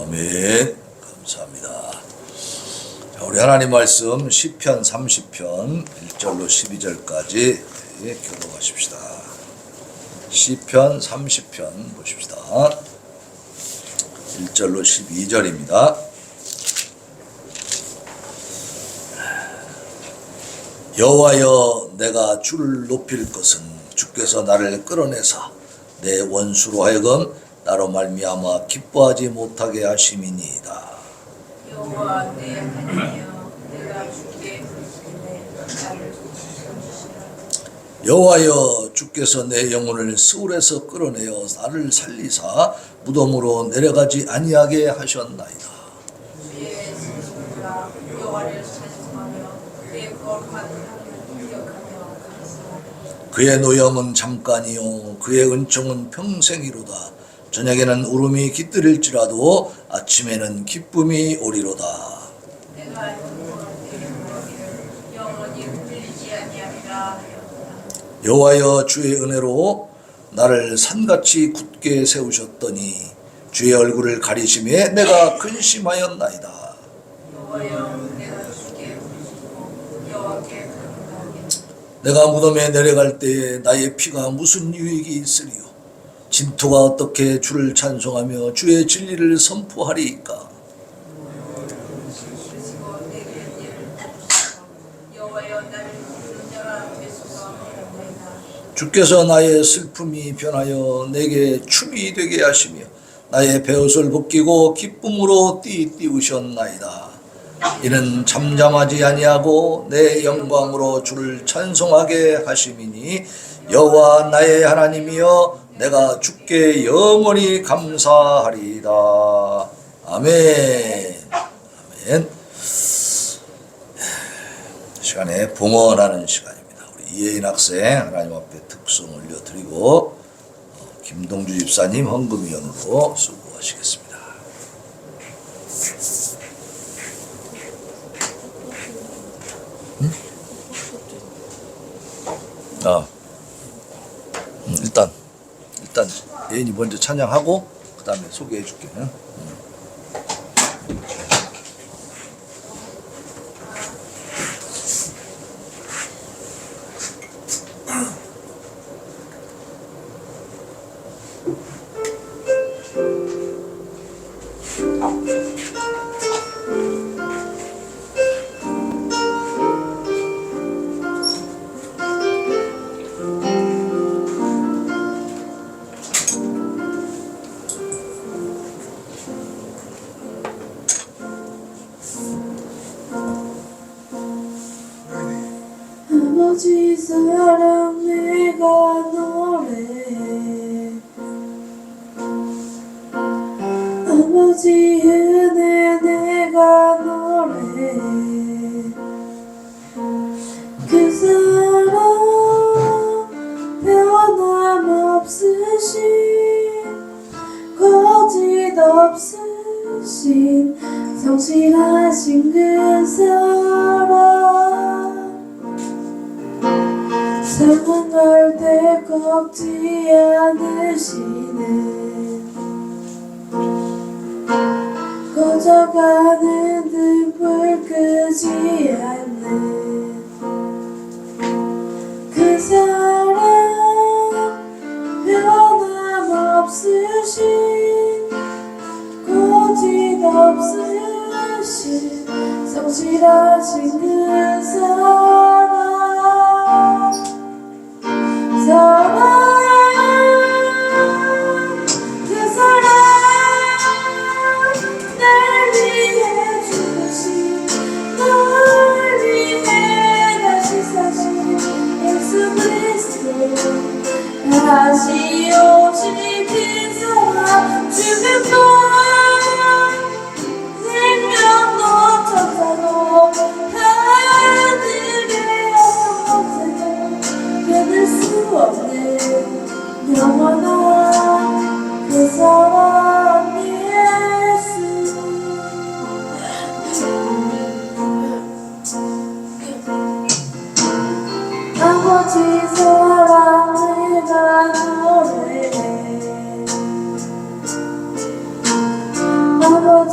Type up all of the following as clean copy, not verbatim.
아멘. 감사합니다. 자, 우리 하나님 말씀 시편 30편 1절로 12절까지 교독하십시다. 시편 30편 보십시다. 1절로 12절입니다. 여호와여, 내가 주를 높일 것은 주께서 나를 끌어내사 내 원수로 하여금 나로 말미암아 기뻐하지 못하게 하심이니이다. 여호와 내 하나님이여, 내가 주께 부르짖네 나를 도우시옵시라. 여호와여, 주께서 내 영혼을 스울에서 끌어내어 나를 살리사 무덤으로 내려가지 아니하게 하셨나이다. 주의 성수라 여호와를 찬송하며 그의 거룩한 하늘을 기억하며 감사하라. 그의 노염은 잠깐이요 그의 은총은 평생이로다. 저녁에는 울음이 깃들일지라도 아침에는 기쁨이 오리로다. 내가 영원히 행하기를 영원히 흔들리지 아니하리라 하였다. 여호와여, 주의 은혜로 나를 산같이 굳게 세우셨더니 주의 얼굴을 가리심에 내가 근심하였나이다. 여호와여, 내가 주께 부르짖고 여호와께 간구하겠다. 내가 무덤에 내려갈 때에 나의 피가 무슨 유익이 있으리요? 진토가 어떻게 주를 찬송하며 주의 진리를 선포하리이까? 그리고 내게 예를 주시고 여호와여, 나를 부르는 자가 되소서 하였나이다. 주께서 나의 슬픔이 변하여 내게 춤이 되게 하시며 나의 베옷을 벗기고 기쁨으로 띠띠우셨나이다. 이는 잠잠하지 아니하고 내 영광으로 주를 찬송하게 하심이니 여호와 나의 하나님이여, 내가 주께 영원히 감사하리이다. 아멘. 아멘. 시간에 봉헌하는 시간입니다. 우리 이혜인 학생 하나님 앞에 특송 올려드리고 김동주 집사님 헌금위원으로 수고하시겠습니다. 일단 예인이 먼저 찬양하고 그 다음에 소개해 줄게. 아버지 사랑 내가 노래해, 아버지 은혜 내가 노래해. 그 사랑 변함없으신 거짓 없으신 성실하신 그 사랑, 상황할 때 꺾지 않으시네, 꺼져가는 등불 끄지 않는 그 사랑, 변함없으신 거짓 없으신 성실하신 그 사랑, 그 사랑 날 위해 죽으신, 날 위해 다시 사신 예수 그리스도, 다시 오신 그 사랑, 죽음도 생명도 천사도 하늘의 어떤 견딜 수 없는 영원한 그 사랑 예수. 아버지 사랑 내가 노래해, 아버지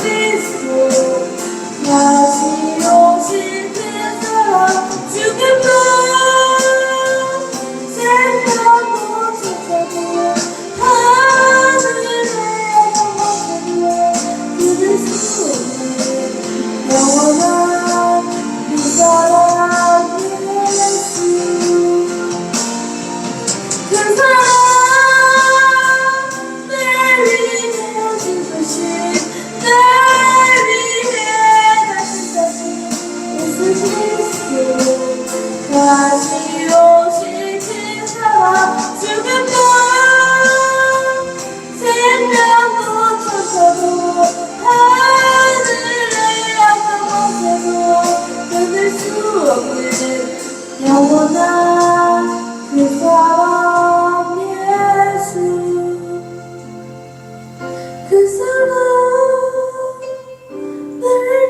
그리스도 다시 오실 그 사랑 죽음도 생명도 쫓아도 하늘의 어떤 것에도 믿을 수 없는 영원한 그 사랑 예수 그 사랑 날 위해 죽으신 날 위해 다시 예수 그리스도 다시 오실 그 사랑 죽음도 생명도 쫓아도 하늘의 어떤 곳에도 끊을 수 없는 영원한 그 사랑 예수 그 사랑 날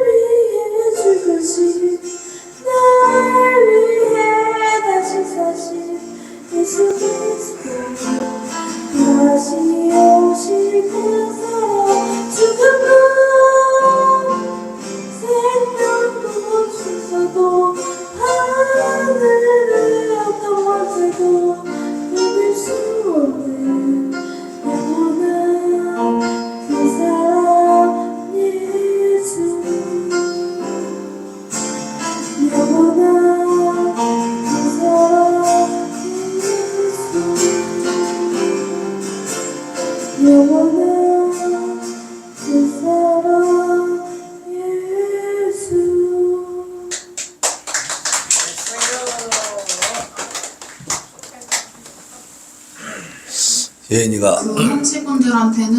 위해 죽으신 날 위해 다시 사신 예수 그리스도 다시 오실 그 사랑 죽음도 생명도 주셔도 하늘의 어떤 곳에도 끊을 수 없는 영원한 그 사랑 예수 영원한 그 사랑 예수 영원한 그 사랑 예수 예인이가 그 형제분들한테는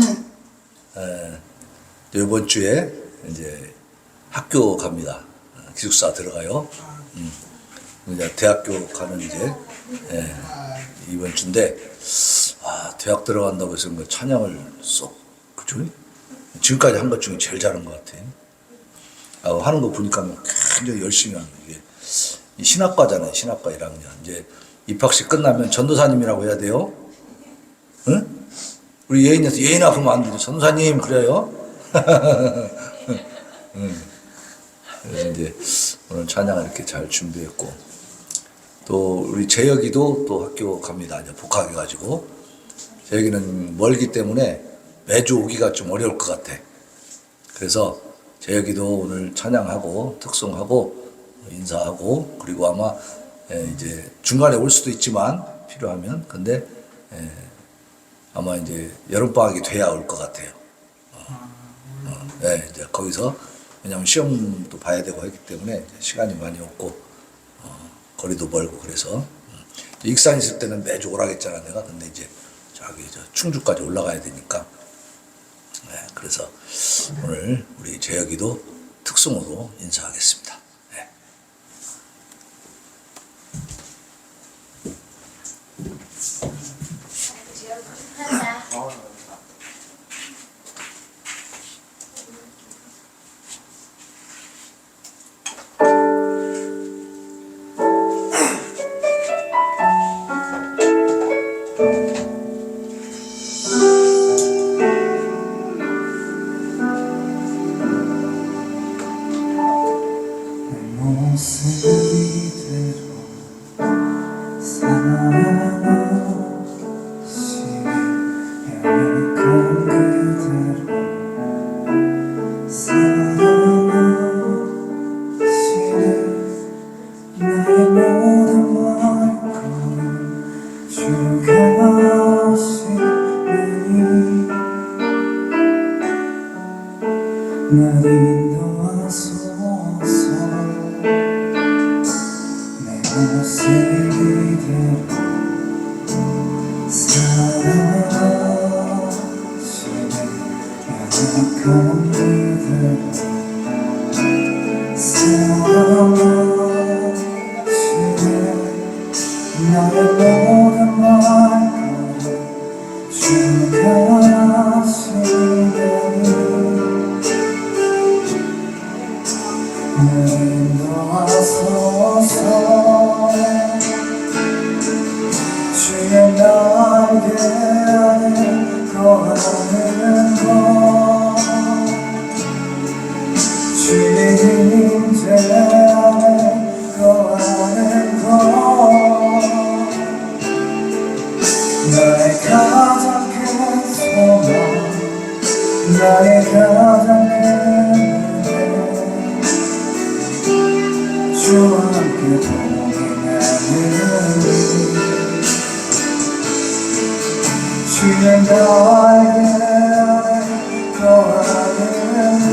이번 주에 이제 학교 갑니다. 기숙사 들어가요. 이제 대학교 가는 이제 이번 주인데 대학 들어간다고 해서 뭐 찬양을 쏙 그죠? 지금까지 한 것 중에 제일 잘한 것 같아. 하는 거 보니까 굉장히 열심히 하는 게 이 신학과잖아요. 신학과 1학년 이제 입학식 끝나면 전도사님이라고 해야 돼요. 응? 우리 예인에서 예인아 그러면 안 되죠. 전도사님 그래요. 그래서 이제 오늘 찬양을 이렇게 잘 준비했고 또 우리 재혁이도 또 학교 갑니다. 이제 복학해가지고 재혁이는 멀기 때문에 매주 오기가 좀 어려울 것 같아. 그래서 재혁이도 오늘 찬양하고 특송하고 인사하고 그리고 아마 이제 중간에 올 수도 있지만 필요하면 근데 아마 이제 여름방학이 돼야 올 것 같아요. 이제 거기서 왜냐면 시험도 봐야 되고 했기 때문에 시간이 많이 없고 거리도 멀고 그래서 익산 있을 때는 매주 오라겠잖아 내가. 근데 이제 저기 충주까지 올라가야 되니까 그래서 오늘 우리 재혁이도 특송으로 인사하겠습니다. 날 인도하소서 내 모습 이대로 사랑하시네 연약한 이대로 사랑하시네 나의 모든 말과 주가 하시네 인도하소서 주의 날개 안에 거하는 것 가장 큰 은혜 주와 함께 동행하는 주의 날개 아래 거하는 것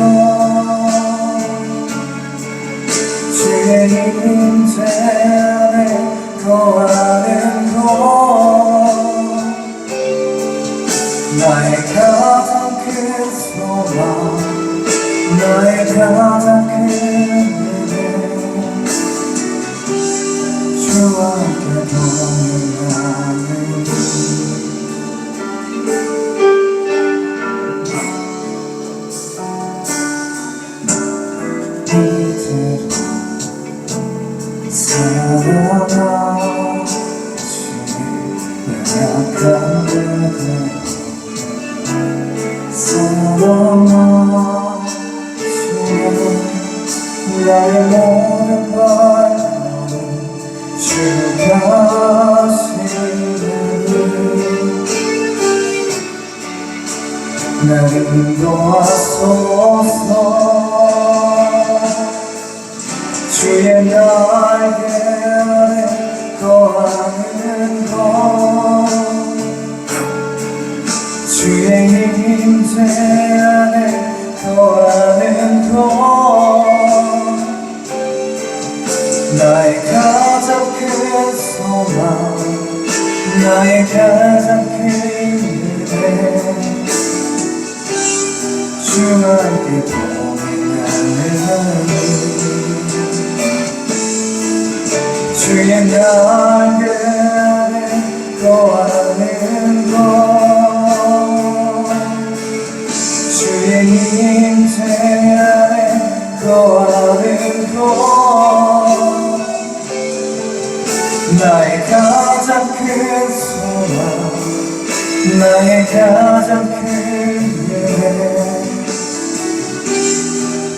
주의 임재 안에 거하는 것 나의 가장 큰 소망 나의 가장 큰 은혜 주와 함께 동행하는 이대로 살아가시네 약한 그대로 살아가시네 나의 모든 발걸음 주가 하시네 나를 인도하소서 주의 날개 아래 거하는 것 주의 임재 안에 거하는 것 나의 가장 큰 소망 나의 가장 큰 은혜 주와 함께 동행하는 주의 날개 아래 거하는 것 주의 임재 안에 거하는 것 나의 가장 큰 소망 나의 가장 큰 은혜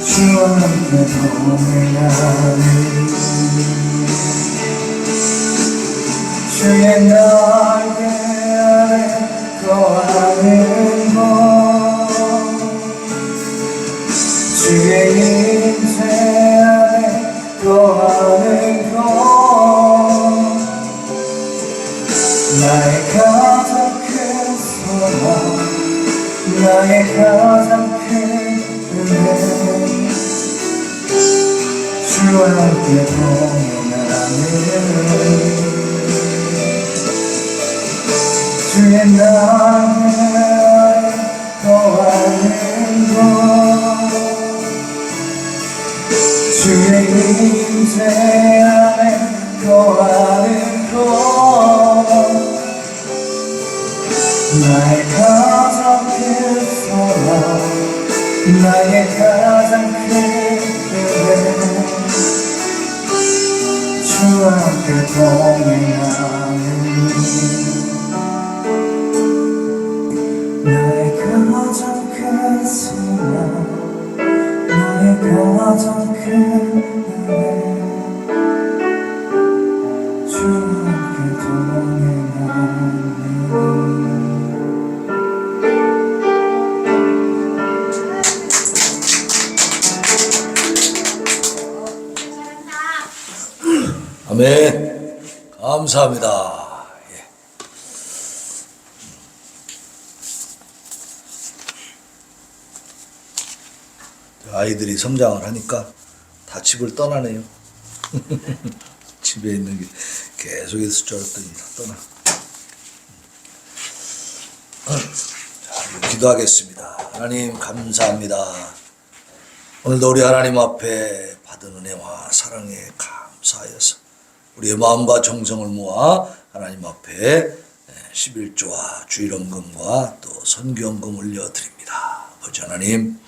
주와 함께 동행하는 주의 날개 아래 거하는 것 주의 임재 안에 거하는 것 나의 가장 큰 소망 나의 가장 큰 은혜 주와 함께 동행하는 주의 날개 아래 거하는 것 주의 임재 안에 거하는 것 나의 가장 큰 소망 나의 가장 큰 은혜 주와 함께 동행하는 나의 가장 큰 소망 나의 가장 큰 은혜 주와 함께 동행하는 아멘. 감사합니다. 예. 아이들이 성장을 하니까 다 집을 떠나네요. 집에 있는 게 계속 있을 줄 알았더니 다 떠나. 자, 기도하겠습니다. 하나님 감사합니다. 오늘도 우리 하나님 앞에 받은 은혜와 사랑에 감사하여서 우리의 마음과 정성을 모아 하나님 앞에 11조와 주일헌금과 또 선교헌금 올려드립니다. 아버지 하나님,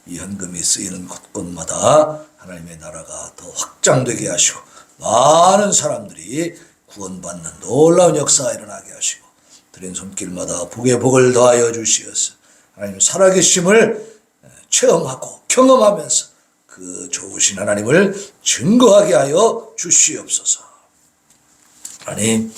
이 헌금이 쓰이는 곳곳마다 하나님의 나라가 더 확장되게 하시고 많은 사람들이 구원받는 놀라운 역사가 일어나게 하시고 드린 손길마다 복에 복을 더하여 주시어서 하나님 살아계심을 체험하고 경험하면서 그 좋으신 하나님을 증거하게 하여 주시옵소서. 하나님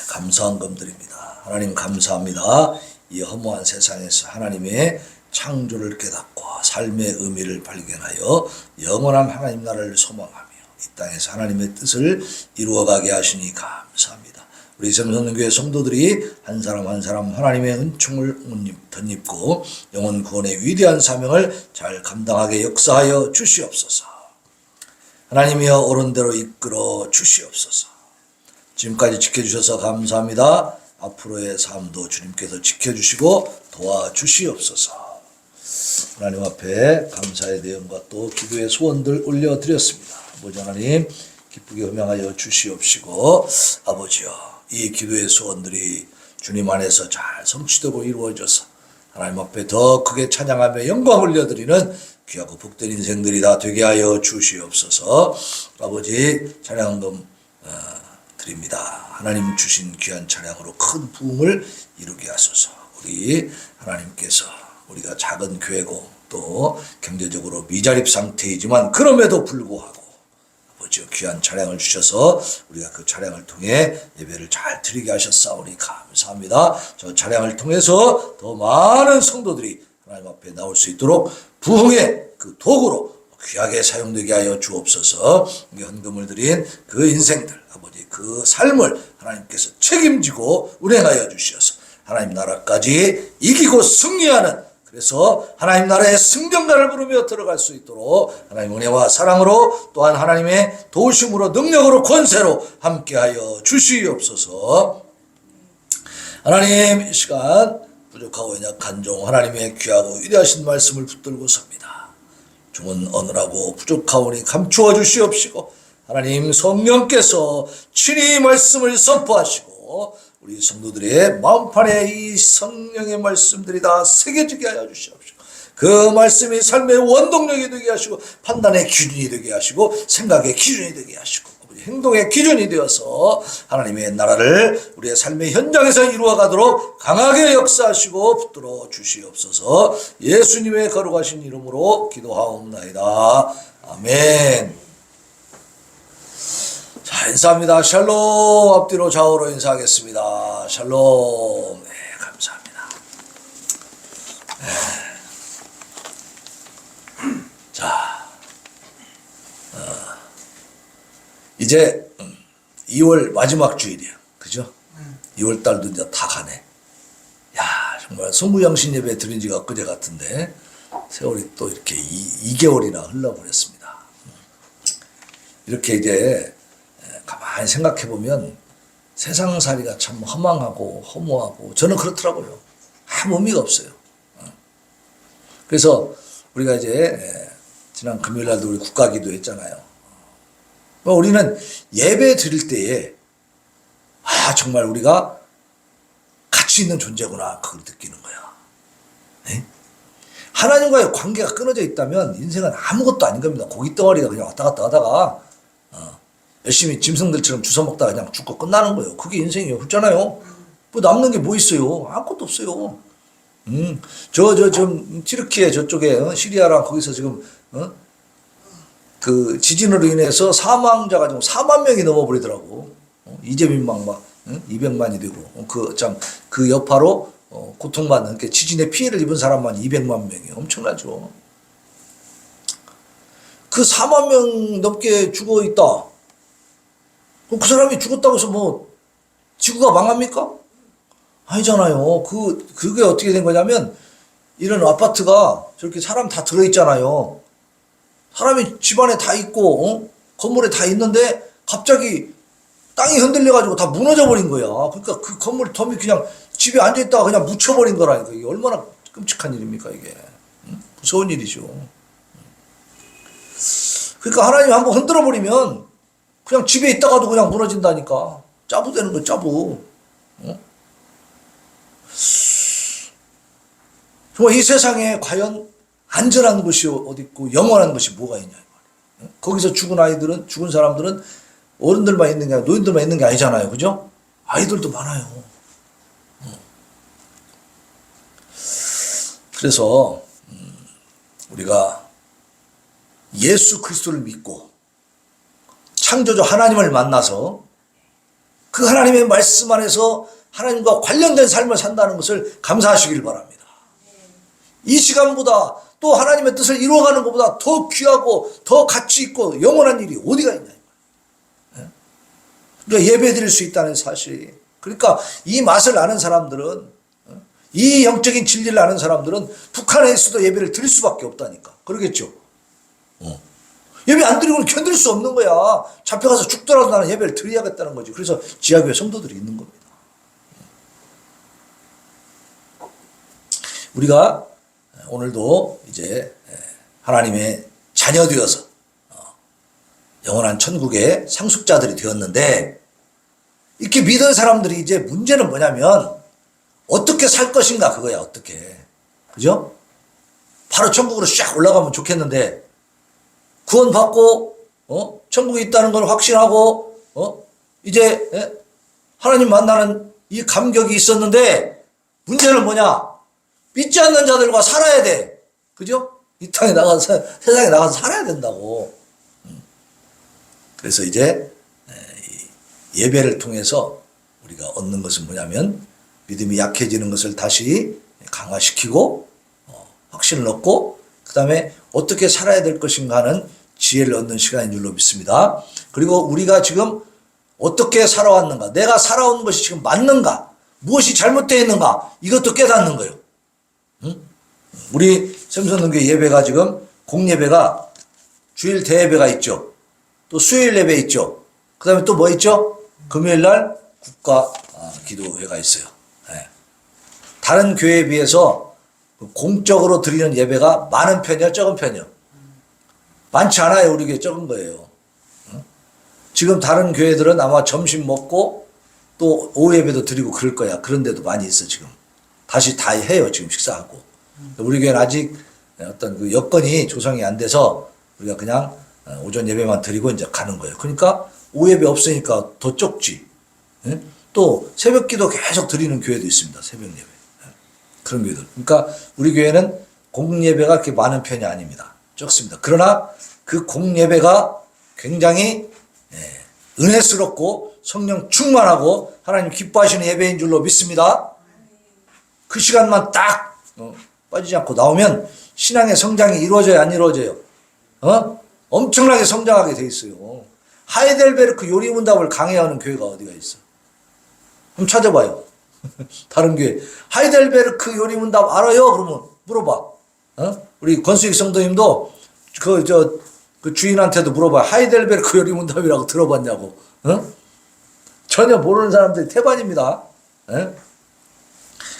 감사한 금 드립니다. 하나님 감사합니다. 이 허무한 세상에서 하나님의 창조를 깨닫고 삶의 의미를 발견하여 영원한 하나님 나라를 소망하며 이 땅에서 하나님의 뜻을 이루어가게 하시니 감사합니다. 우리 sem성교회 성도들이 한 사람 한 사람 하나님의 은총을 덧입고 영혼 구원의 위대한 사명을 잘 감당하게 역사하여 주시옵소서. 하나님이여 옳은 대로 이끌어 주시옵소서. 지금까지 지켜주셔서 감사합니다. 앞으로의 삶도 주님께서 지켜주시고 도와주시옵소서. 하나님 앞에 감사의 내용과 또 기도의 소원들 올려드렸습니다. 아버지 하나님 기쁘게 음양하여 주시옵시고 아버지여 이 기도의 소원들이 주님 안에서 잘 성취되고 이루어져서 하나님 앞에 더 크게 찬양하며 영광 올려드리는 귀하고 복된 인생들이 다 되게 하여 주시옵소서. 아버지 찬양금 드립니다. 하나님 주신 귀한 찬양으로 큰 부흥을 이루게 하소서. 우리 하나님께서 우리가 작은 교회고 또 경제적으로 미자립 상태이지만 그럼에도 불구하고 아버지 귀한 찬양을 주셔서 우리가 그 찬양을 통해 예배를 잘 드리게 하셨사오니 감사합니다. 저 찬양을 통해서 더 많은 성도들이 하나님 앞에 나올 수 있도록 부흥의 그 도구로 귀하게 사용되게 하여 주옵소서. 헌금을 드린 그 인생들 아버지 그 삶을 하나님께서 책임지고 운행하여 주시어서 하나님 나라까지 이기고 승리하는 그래서 하나님 나라의 승전가를 부르며 들어갈 수 있도록 하나님 은혜와 사랑으로 또한 하나님의 도우심으로 능력으로 권세로 함께하여 주시옵소서. 하나님 이 시간 부족하고 연약한 종 하나님의 귀하고 위대하신 말씀을 붙들고 섭니다. 종은 어느라고 부족하오니 감추어 주시옵시고 하나님 성령께서 친히 말씀을 선포하시고 우리 성도들의 마음판에 이 성령의 말씀들이 다 새겨지게 하여 주시옵시고 그 말씀이 삶의 원동력이 되게 하시고 판단의 기준이 되게 하시고 생각의 기준이 되게 하시고 행동의 기준이 되어서 하나님의 나라를 우리의 삶의 현장에서 이루어가도록 강하게 역사하시고 붙들어 주시옵소서. 예수님의 거룩하신 이름으로 기도하옵나이다. 아멘. 자, 인사합니다. 샬롬. 앞뒤로 좌우로 인사하겠습니다. 샬롬. 네, 감사합니다. 네. 자, 이제 2월 마지막 주일이야. 그죠? 2월 달도 이제 다 가네. 야, 정말 송구영신 예배 드린 지가 엊그제 같은데 세월이 또 이렇게 2개월이나 흘러버렸습니다. 이렇게 이제 가만히 생각해 보면 세상살이가 참 허망하고 허무하고 저는 그렇더라고요. 아무 의미가 없어요. 그래서 우리가 이제 지난 금요일 날도 우리 국가기도 했잖아요. 우리는 예배 드릴 때에 정말 우리가 가치 있는 존재구나 그걸 느끼는 거야. 네? 하나님과의 관계가 끊어져 있다면 인생은 아무것도 아닌 겁니다. 고깃덩어리가 그냥 왔다 갔다 하다가 열심히 짐승들처럼 주워 먹다가 그냥 죽고 끝나는 거예요. 그게 인생이에요. 그렇잖아요. 뭐 남는 게 뭐 있어요? 아무것도 없어요. 좀 튀르키예 저쪽에 시리아랑 거기서 지금 그 지진으로 인해서 사망자가 지금 4만 명이 넘어버리더라고. 이재민만 막 200만이 되고 그 여파로 고통받는 그러니까 지진의 피해를 입은 사람만 200만 명이 엄청나죠. 그 4만 명 넘게 죽어 있다. 그 사람이 죽었다고 해서 뭐 지구가 망합니까? 아니잖아요. 그게 어떻게 된 거냐면 이런 아파트가 저렇게 사람 다 들어있잖아요. 사람이 집안에 다 있고 건물에 다 있는데 갑자기 땅이 흔들려가지고 다 무너져 버린 거야. 그러니까 그 건물 덤이 그냥 집에 앉아있다가 그냥 묻혀버린 거라니까. 이게 얼마나 끔찍한 일입니까 이게. 무서운 일이죠. 그러니까 하나님이 한번 흔들어버리면 그냥 집에 있다가도 그냥 무너진다니까. 짜부 되는 거야 짜부. 정말 이 세상에 과연 안전한 곳이 어디 있고 영원한 것이 뭐가 있냐. 거기서 죽은 사람들은 어른들만 있는 게 아니라 노인들만 있는 게 아니잖아요. 그죠? 아이들도 많아요. 그래서 우리가 예수 그리스도를 믿고 창조주 하나님을 만나서 그 하나님의 말씀 안에서 하나님과 관련된 삶을 산다는 것을 감사하시길 바랍니다. 이 시간보다 또 하나님의 뜻을 이루어가는 것보다 더 귀하고 더 가치 있고 영원한 일이 어디가 있냐. 그러니까 예배 드릴 수 있다는 사실이. 그러니까 이 맛을 아는 사람들은, 이 영적인 진리를 아는 사람들은 북한에 있어도 예배를 드릴 수밖에 없다니까. 그러겠죠. 예배 안 드리고는 견딜 수 없는 거야. 잡혀가서 죽더라도 나는 예배를 드려야겠다는 거지. 그래서 지하교회 성도들이 있는 겁니다. 우리가 오늘도 이제 하나님의 자녀 되어서 영원한 천국의 상속자들이 되었는데, 이렇게 믿은 사람들이 이제 문제는 뭐냐면 어떻게 살 것인가 그거야. 어떻게. 그죠? 바로 천국으로 쫙 올라가면 좋겠는데, 구원받고 천국에 있다는 걸 확신하고 이제 하나님 만나는 이 감격이 있었는데, 문제는 뭐냐? 믿지 않는 자들과 살아야 돼. 그죠? 이 땅에 나가서, 세상에 나가서 살아야 된다고. 그래서 이제 예배를 통해서 우리가 얻는 것은 뭐냐면, 믿음이 약해지는 것을 다시 강화시키고 확신을 얻고, 그 다음에 어떻게 살아야 될 것인가 하는 지혜를 얻는 시간인 줄로 믿습니다. 그리고 우리가 지금 어떻게 살아왔는가, 내가 살아온 것이 지금 맞는가, 무엇이 잘못되어 있는가, 이것도 깨닫는 거예요. 우리 샘선동교회 예배가 지금 공예배가 주일 대예배가 있죠. 또 수요일 예배 있죠. 그 다음에 또 뭐 있죠? 금요일날 국가 기도회가 있어요. 다른 교회에 비해서 공적으로 드리는 예배가 많은 편이야, 적은 편이야? 많지 않아요. 우리 교회 적은 거예요. 지금 다른 교회들은 아마 점심 먹고 또 오후 예배도 드리고 그럴 거야. 그런데도 많이 있어 지금. 다시 다 해요 지금 식사하고. 우리 교회는 아직 어떤 그 여건이 조성이 안 돼서 우리가 그냥 오전 예배만 드리고 이제 가는 거예요. 그러니까 오후 예배 없으니까 더 적지. 또 새벽 기도 계속 드리는 교회도 있습니다. 새벽 예배. 그런 교회들. 그러니까 우리 교회는 공예배가 그렇게 많은 편이 아닙니다. 적습니다. 그러나 그 공예배가 굉장히 은혜스럽고 성령 충만하고 하나님 기뻐하시는 예배인 줄로 믿습니다. 그 시간만 딱 빠지지 않고 나오면 신앙의 성장이 이루어져요, 안 이루어져요? 엄청나게 성장하게 돼 있어요. 하이델베르크 요리문답을 강해하는 교회가 어디가 있어? 한번 찾아봐요. 다른 교회. 하이델베르크 요리문답 알아요? 그러면 물어봐. 우리 권수익 성도님도 그 주인한테도 물어봐. 하이델베르크 요리문답이라고 들어봤냐고. 전혀 모르는 사람들이 태반입니다.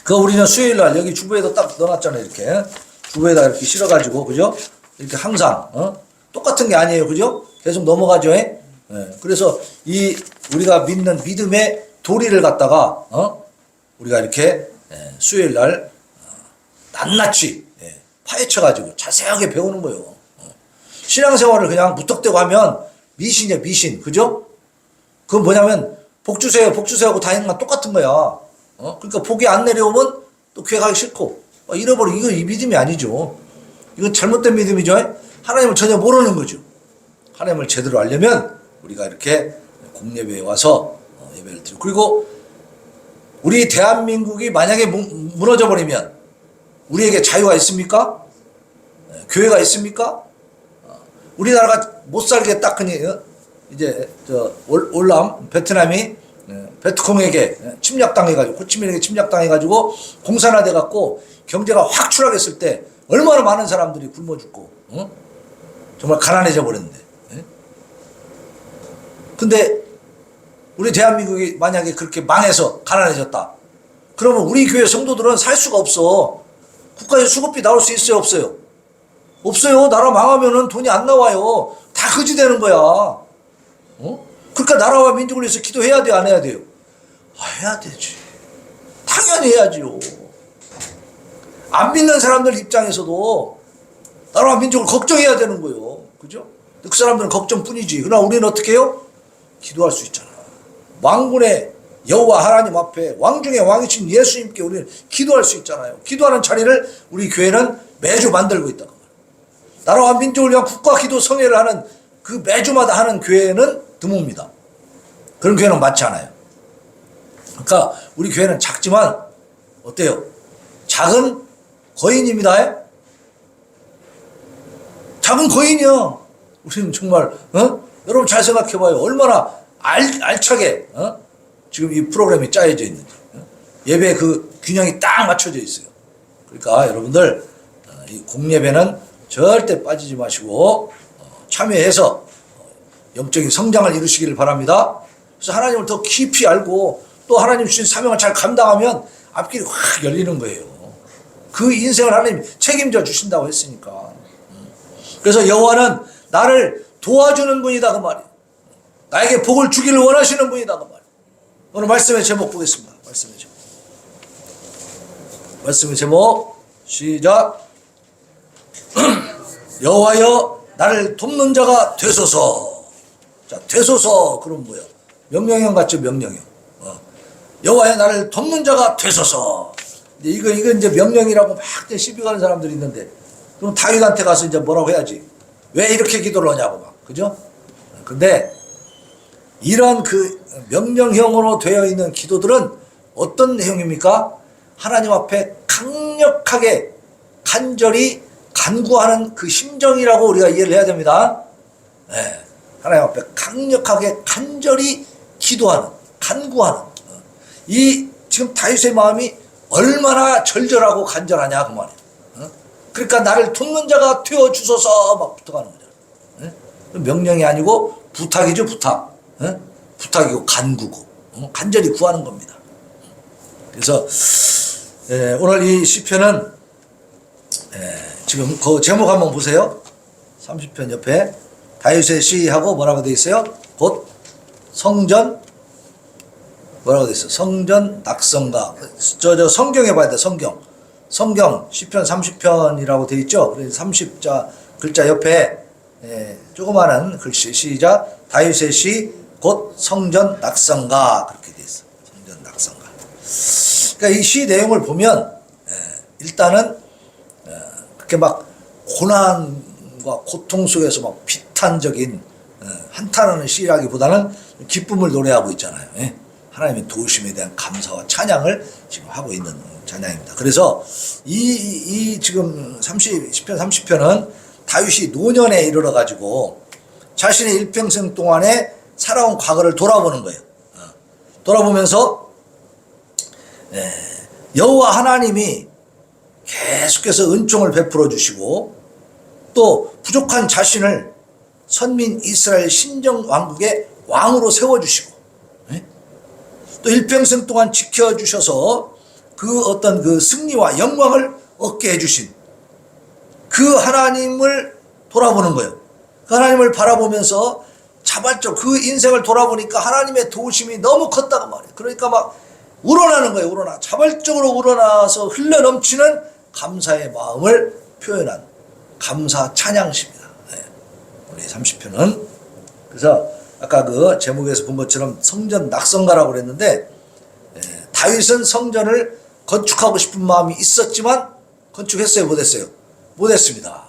그거 우리는 수요일날 여기 주부에도 딱 넣어놨잖아요. 이렇게 주부에다 이렇게 실어가지고, 그죠? 이렇게 항상 똑같은 게 아니에요. 그죠? 계속 넘어가죠. 그래서 이 우리가 믿는 믿음의 도리를 갖다가 우리가 이렇게 수요일날 낱낱이 파헤쳐가지고 자세하게 배우는 거예요. 신앙생활을 그냥 무턱대고 하면 미신이야, 미신. 그죠? 그건 뭐냐면 복주세요, 복주세요 하고 다니는 건 똑같은 거야. 그러니까 복이 안 내려오면 또 교회 가기 싫고 잃어버리고, 이거 이 믿음이 아니죠. 이건 잘못된 믿음이죠. 하나님을 전혀 모르는 거죠. 하나님을 제대로 알려면 우리가 이렇게 공예배에 와서 예배를 드리고, 그리고 우리 대한민국이 만약에 무너져 버리면 우리에게 자유가 있습니까? 교회가 있습니까? 우리나라가 못 살게 딱 그니 이제 올람 베트남이 베트콩에게 침략당해가지고, 호치민에게 침략당해가지고 공산화돼갖고 경제가 확 추락했을 때 얼마나 많은 사람들이 굶어 죽고 정말 가난해져 버렸는데. 근데 우리 대한민국이 만약에 그렇게 망해서 가난해졌다. 그러면 우리 교회 성도들은 살 수가 없어. 국가에서 수급비 나올 수 있어요, 없어요? 없어요. 나라 망하면은 돈이 안 나와요. 다 거지 되는 거야. 그러니까 나라와 민족을 위해서 기도해야 돼요, 안 해야 돼요? 해야 되지. 당연히 해야지요. 안 믿는 사람들 입장에서도 나라와 민족을 걱정해야 되는 거예요. 그죠? 그 사람들은 걱정뿐이지. 그러나 우리는 어떻게 해요? 기도할 수 있잖아. 왕군의 여호와 하나님 앞에 왕 중에 왕이신 예수님께 우리는 기도할 수 있잖아요. 기도하는 자리를 우리 교회는 매주 만들고 있다고. 나라와 민족을 위한 국가 기도 성회를 하는 그 매주마다 하는 교회는 드뭅니다. 그런 교회는 많지 않아요. 그러니까 우리 교회는 작지만 어때요? 작은 거인입니다. 작은 거인이요. 우리는 정말 여러분 잘 생각해봐요. 얼마나 알차게 지금 이 프로그램이 짜여져 있는지. 예배 그 균형이 딱 맞춰져 있어요. 그러니까 여러분들 이 공예배는 절대 빠지지 마시고 참여해서 영적인 성장을 이루시기를 바랍니다. 그래서 하나님을 더 깊이 알고 또 하나님 주신 사명을 잘 감당하면 앞길이 확 열리는 거예요. 그 인생을 하나님 책임져 주신다고 했으니까. 그래서 여호와는 나를 도와주는 분이다 그 말이에요. 나에게 복을 주기를 원하시는 분이다 그 말이에요. 오늘 말씀의 제목 보겠습니다. 말씀의 제목 시작. 여호와여 나를 돕는 자가 되소서. 자, 되소서 그럼 뭐야? 명령형 같죠, 명령형. 여호와여 나를 돕는 자가 되소서. 이거 이제 명령이라고 막 시비 가는 사람들이 있는데, 그럼 다윗한테 가서 이제 뭐라고 해야지? 왜 이렇게 기도를 하냐고 막, 그죠? 근데 이런 그 명령형으로 되어 있는 기도들은 어떤 내용입니까? 하나님 앞에 강력하게 간절히 간구하는 그 심정이라고 우리가 이해를 해야 됩니다. 네. 하나님 앞에 강력하게 간절히 기도하는, 간구하는. 이 지금 다윗의 마음이 얼마나 절절하고 간절하냐 그 말이에요. 그러니까 나를 돕는 자가 되어 주소서 막 부탁하는 거잖아요. 명령이 아니고 부탁이죠, 부탁. 부탁이고 간구고 간절히 구하는 겁니다. 그래서 오늘 이 시편은 지금 그 제목 한번 보세요. 30편 옆에 다윗의 시하고 뭐라고 되어 있어요? 곧 성전 뭐라고 되어 있어요? 성전 낙성가. 저 성경에 봐야 돼. 성경 시편 30편이라고 되어 있죠. 그래서 30자 글자 옆에 조그마한 글씨 시작. 다윗의 시 곧 성전 낙성가 그렇게 되어 있어요. 성전 낙성가. 그러니까 이 시 내용을 보면 일단은 그렇게 막 고난과 고통 속에서 막 비탄적인 한탄하는 시라기보다는 기쁨을 노래하고 있잖아요. 하나님의 도우심에 대한 감사와 찬양을 지금 하고 있는 찬양입니다. 그래서 이 지금 시편 30편은 다윗이 노년에 이르러 가지고 자신의 일평생 동안에 살아온 과거를 돌아보는 거예요. 돌아보면서 여호와 하나님이 계속해서 은총을 베풀어 주시고 또 부족한 자신을 선민 이스라엘 신정 왕국의 왕으로 세워 주시고 또 일평생 동안 지켜 주셔서 그 어떤 그 승리와 영광을 얻게 해 주신 그 하나님을 돌아보는 거예요. 그 하나님을 바라보면서 자발적 그 인생을 돌아보니까 하나님의 도우심이 너무 컸다고 말이에요. 그러니까 막 우러나는 거예요. 자발적으로 우러나서 흘러넘치는 감사의 마음을 표현한 감사 찬양시입니다. 우리 30편은. 그래서 아까 그 제목에서 본 것처럼 성전 낙성가라고 그랬는데 다윗은 성전을 건축하고 싶은 마음이 있었지만 건축했어요? 못했어요? 못했습니다.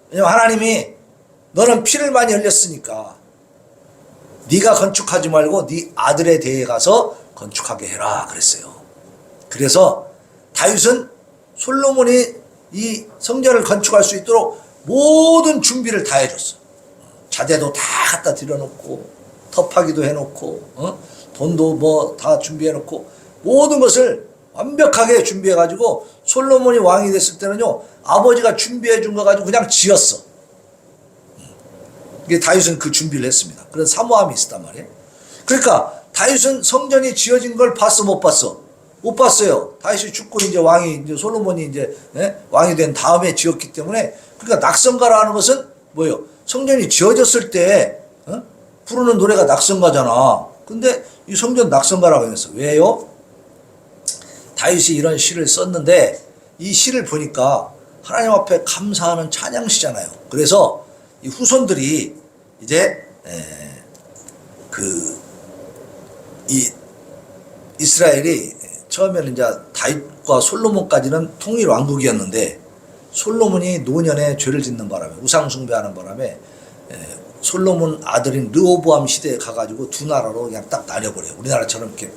왜냐하면 하나님이 너는 피를 많이 흘렸으니까 네가 건축하지 말고 네 아들에 대해 가서 건축하게 해라 그랬어요. 그래서 다윗은 솔로몬이 이 성전을 건축할 수 있도록 모든 준비를 다 해줬어. 자재도 다 갖다 들여놓고 터파기도 해놓고 돈도 뭐 다 준비해놓고 모든 것을 완벽하게 준비해가지고 솔로몬이 왕이 됐을 때는요 아버지가 준비해준 거 가지고 그냥 지었어. 이게 다윗은 그 준비를 했습니다. 그런 사모함이 있었단 말이에요. 그러니까 다윗은 성전이 지어진 걸 봤어, 못 봤어? 못 봤어요. 다윗이 죽고 이제 이제 솔로몬이 이제 왕이 된 다음에 지었기 때문에. 그러니까 낙성가라는 것은 뭐예요? 성전이 지어졌을 때 부르는 노래가 낙성가잖아. 근데 이 성전 낙성가라고 했어. 왜요? 다윗이 이런 시를 썼는데 이 시를 보니까 하나님 앞에 감사하는 찬양시잖아요. 그래서 이 후손들이 이제 이 이스라엘이 처음에는 이제 다윗과 솔로몬까지는 통일 왕국이었는데 솔로몬이 노년에 죄를 짓는 바람에 우상 숭배하는 바람에 솔로몬 아들인 르호보암 시대에 가가지고 두 나라로 그냥 딱 나뉘어버려요. 우리나라처럼 이렇게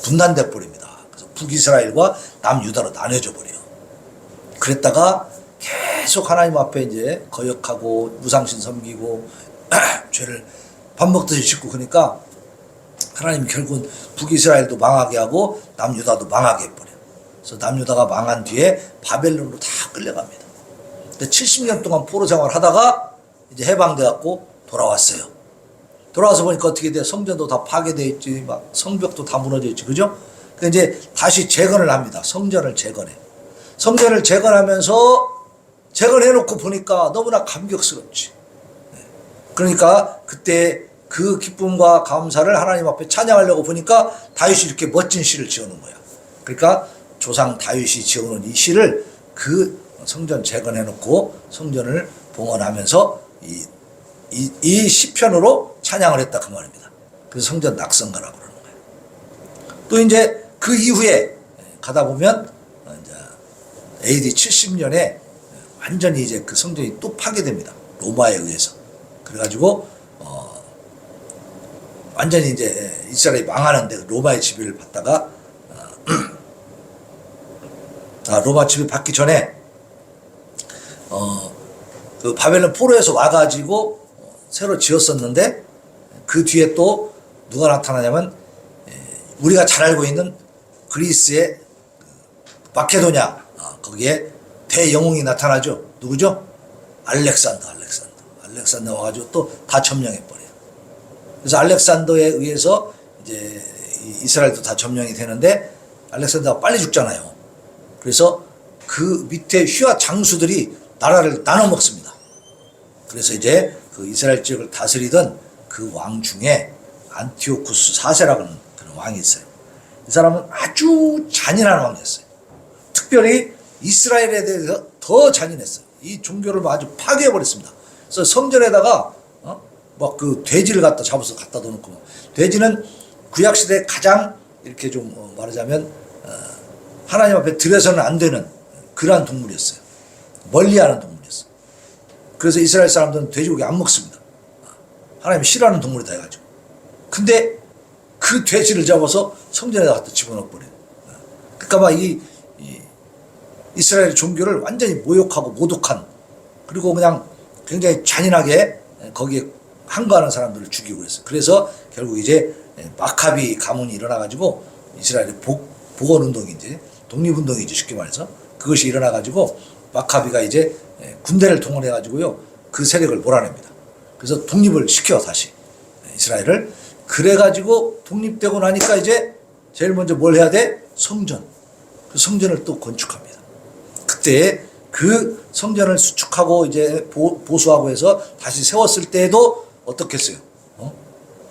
분단돼 버립니다. 그래서 북이스라엘과 남유다로 나뉘어져 버려요. 그랬다가 계속 하나님 앞에 이제 거역하고 무상신 섬기고 죄를 밥 먹듯이 짓고 그러니까 하나님이 결국은 북이스라엘도 망하게 하고 남유다도 망하게 해버려요. 그래서 남유다가 망한 뒤에 바벨론으로 다 끌려갑니다. 근데 70년 동안 포로 생활을 하다가 이제 해방돼갖고 돌아왔어요. 돌아와서 보니까 어떻게 돼? 성전도 다 파괴되어 있지, 막 성벽도 다 무너져 있지, 그죠? 그 이제 다시 재건을 합니다. 성전을 재건해. 성전을 재건하면서 재건해놓고 보니까 너무나 감격스럽지. 그러니까 그때 그 기쁨과 감사를 하나님 앞에 찬양하려고 보니까 다윗이 이렇게 멋진 시를 지어놓은 거야. 그러니까 조상 다윗이 지어놓은 이 시를 그 성전 재건해놓고 성전을 봉헌하면서 이 시편으로 찬양을 했다 그 말입니다. 그래서 성전 낙성가라고 그러는 거예요. 또 이제 그 이후에 가다 보면 이제 AD 70년에 완전히 이제 그 성전이 또 파괴됩니다. 로마에 의해서. 그래가지고 완전히 이제 이스라엘이 망하는데 로마의 지배를 받다가 로마 지배 받기 전에 그 바벨론 포로에서 와가지고 새로 지었었는데 그 뒤에 또 누가 나타나냐면 우리가 잘 알고 있는 그리스의 마케도냐 거기에 대영웅이 나타나죠. 누구죠? 알렉산더 와가지고 또 다 점령해버려요. 그래서 알렉산더에 의해서 이제 이스라엘도 다 점령이 되는데 알렉산더가 빨리 죽잖아요. 그래서 그 밑에 휘하 장수들이 나라를 나눠 먹습니다. 그래서 이제 그 이스라엘 지역을 다스리던 그 왕 중에 안티오쿠스 4세라고 하는 그런 왕이 있어요. 이 사람은 아주 잔인한 왕이었어요. 특별히 이스라엘에 대해서 더 잔인했어요. 이 종교를 아주 파괴해버렸습니다. 그래서 성전에다가 막 그 돼지를 잡아서 갖다 놓고 돼지는 구약시대 가장 이렇게 좀 말하자면 하나님 앞에 들여서는 안 되는 그러한 동물이었어요. 멀리하는 동물이었어요. 그래서 이스라엘 사람들은 돼지고기 안 먹습니다. 하나님이 싫어하는 동물이다 해가지고. 근데 그 돼지를 잡아서 성전에다 갖다 집어넣어버려요. 그러니까 막 이스라엘 종교를 완전히 모욕하고 모독한, 그리고 그냥 굉장히 잔인하게 거기에 항거하는 사람들을 죽이고 그랬어요. 그래서 결국 이제 마카비 가문이 일어나가지고 이스라엘의 복원운동이지, 독립운동이지 쉽게 말해서 그것이 일어나가지고 마카비가 이제 군대를 동원해가지고요 그 세력을 몰아냅니다. 그래서 독립을 시켜 다시 이스라엘을. 그래가지고 독립되고 나니까 이제 제일 먼저 뭘 해야 돼? 성전. 그 성전을 또 건축합니다. 그때 그 성전을 수축하고 이제 보수하고 해서 다시 세웠을 때에도 어떻겠어요?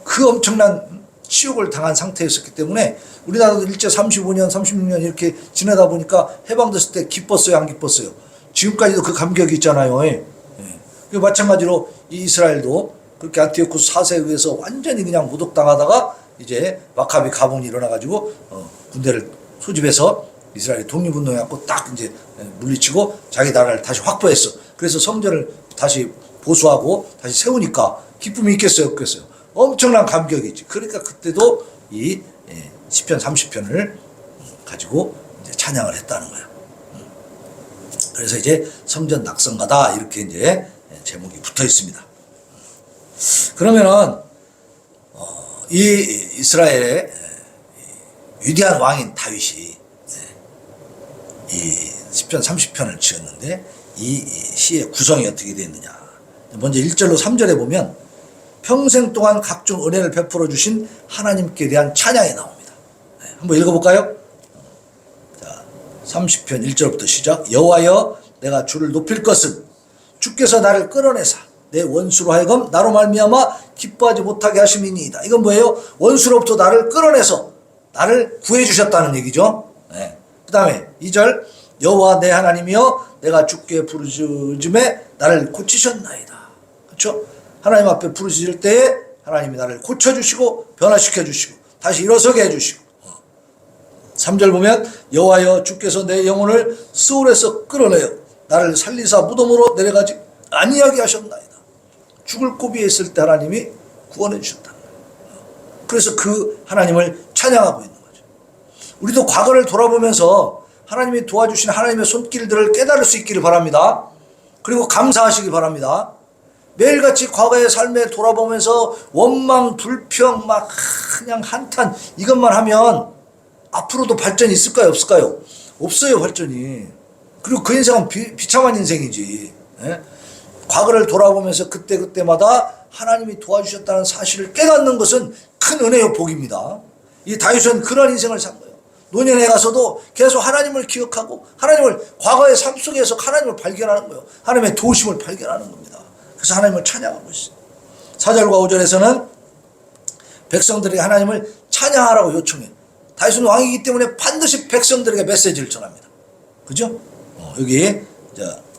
그 엄청난 치욕을 당한 상태였었기 때문에 우리나라도 일제 35년, 36년 이렇게 지내다 보니까 해방됐을 때 기뻤어요, 안 기뻤어요? 지금까지도 그 감격이 있잖아요. 예. 마찬가지로 이 이스라엘도 그렇게 안티오쿠스 4세에 의해서 완전히 그냥 모독당하다가 이제 마카비 가문이 일어나가지고 군대를 소집해서 이스라엘이 독립운동해갖고 딱 이제 물리치고 자기 나라를 다시 확보했어. 그래서 성전을 다시 보수하고 다시 세우니까 기쁨이 있겠어요, 없겠어요? 엄청난 감격이 있지. 그러니까 그때도 이 시편 30편을 가지고 이제 찬양을 했다는 거야. 그래서 이제 성전 낙성가다 이렇게 이제 제목이 붙어 있습니다. 그러면은 이 이스라엘의 위대한 왕인 다윗이 이 시편 30편을 지었는데 이 시의 구성이 어떻게 되어 있느냐. 먼저 1절로 3절에 보면 평생 동안 각종 은혜를 베풀어 주신 하나님께 대한 찬양이 나옵니다. 한번 읽어볼까요? 자, 30편 1절부터 시작. 여호와여, 내가 주를 높일 것은 주께서 나를 끌어내사 내 원수로 하여금 나로 말미암아 기뻐하지 못하게 하심이니이다. 이건 뭐예요? 원수로부터 나를 끌어내서 나를 구해 주셨다는 얘기죠. 네. 그 다음에 2절. 여호와 내 하나님이여, 내가 주께 부르짖음에 나를 고치셨나이다. 그렇죠? 하나님 앞에 부르짖을 때에 하나님이 나를 고쳐주시고 변화시켜 주시고 다시 일어서게 해주시고. 3절 보면 여호와여, 주께서 내 영혼을 스올에서 끌어내어 나를 살리사 무덤으로 내려가지 아니하게 하셨나이다. 죽을 고비에 있을 때 하나님이 구원해 주셨다. 그래서 그 하나님을 찬양하고 있는 거죠. 우리도 과거를 돌아보면서 하나님이 도와주신 하나님의 손길들을 깨달을 수 있기를 바랍니다. 그리고 감사하시기 바랍니다. 매일같이 과거의 삶에 돌아보면서 원망, 불평, 막 그냥 한탄 이것만 하면 앞으로도 발전이 있을까요? 없을까요? 없어요, 발전이. 그리고 그 인생은 비참한 인생이지. 예? 과거를 돌아보면서 그때그때마다 하나님이 도와주셨다는 사실을 깨닫는 것은 큰 은혜요, 복입니다. 이 다윗은 그런 인생을 산 거예요. 노년에 가서도 계속 하나님을 기억하고 하나님을 과거의 삶 속에서 하나님을 발견하는 거예요. 하나님의 도우심을 발견하는 겁니다. 그래서 하나님을 찬양하고 있어요. 4절과 5절에서는 백성들에게 하나님을 찬양하라고 요청해요. 다윗은 왕이기 때문에 반드시 백성들에게 메시지를 전합니다. 그죠? 여기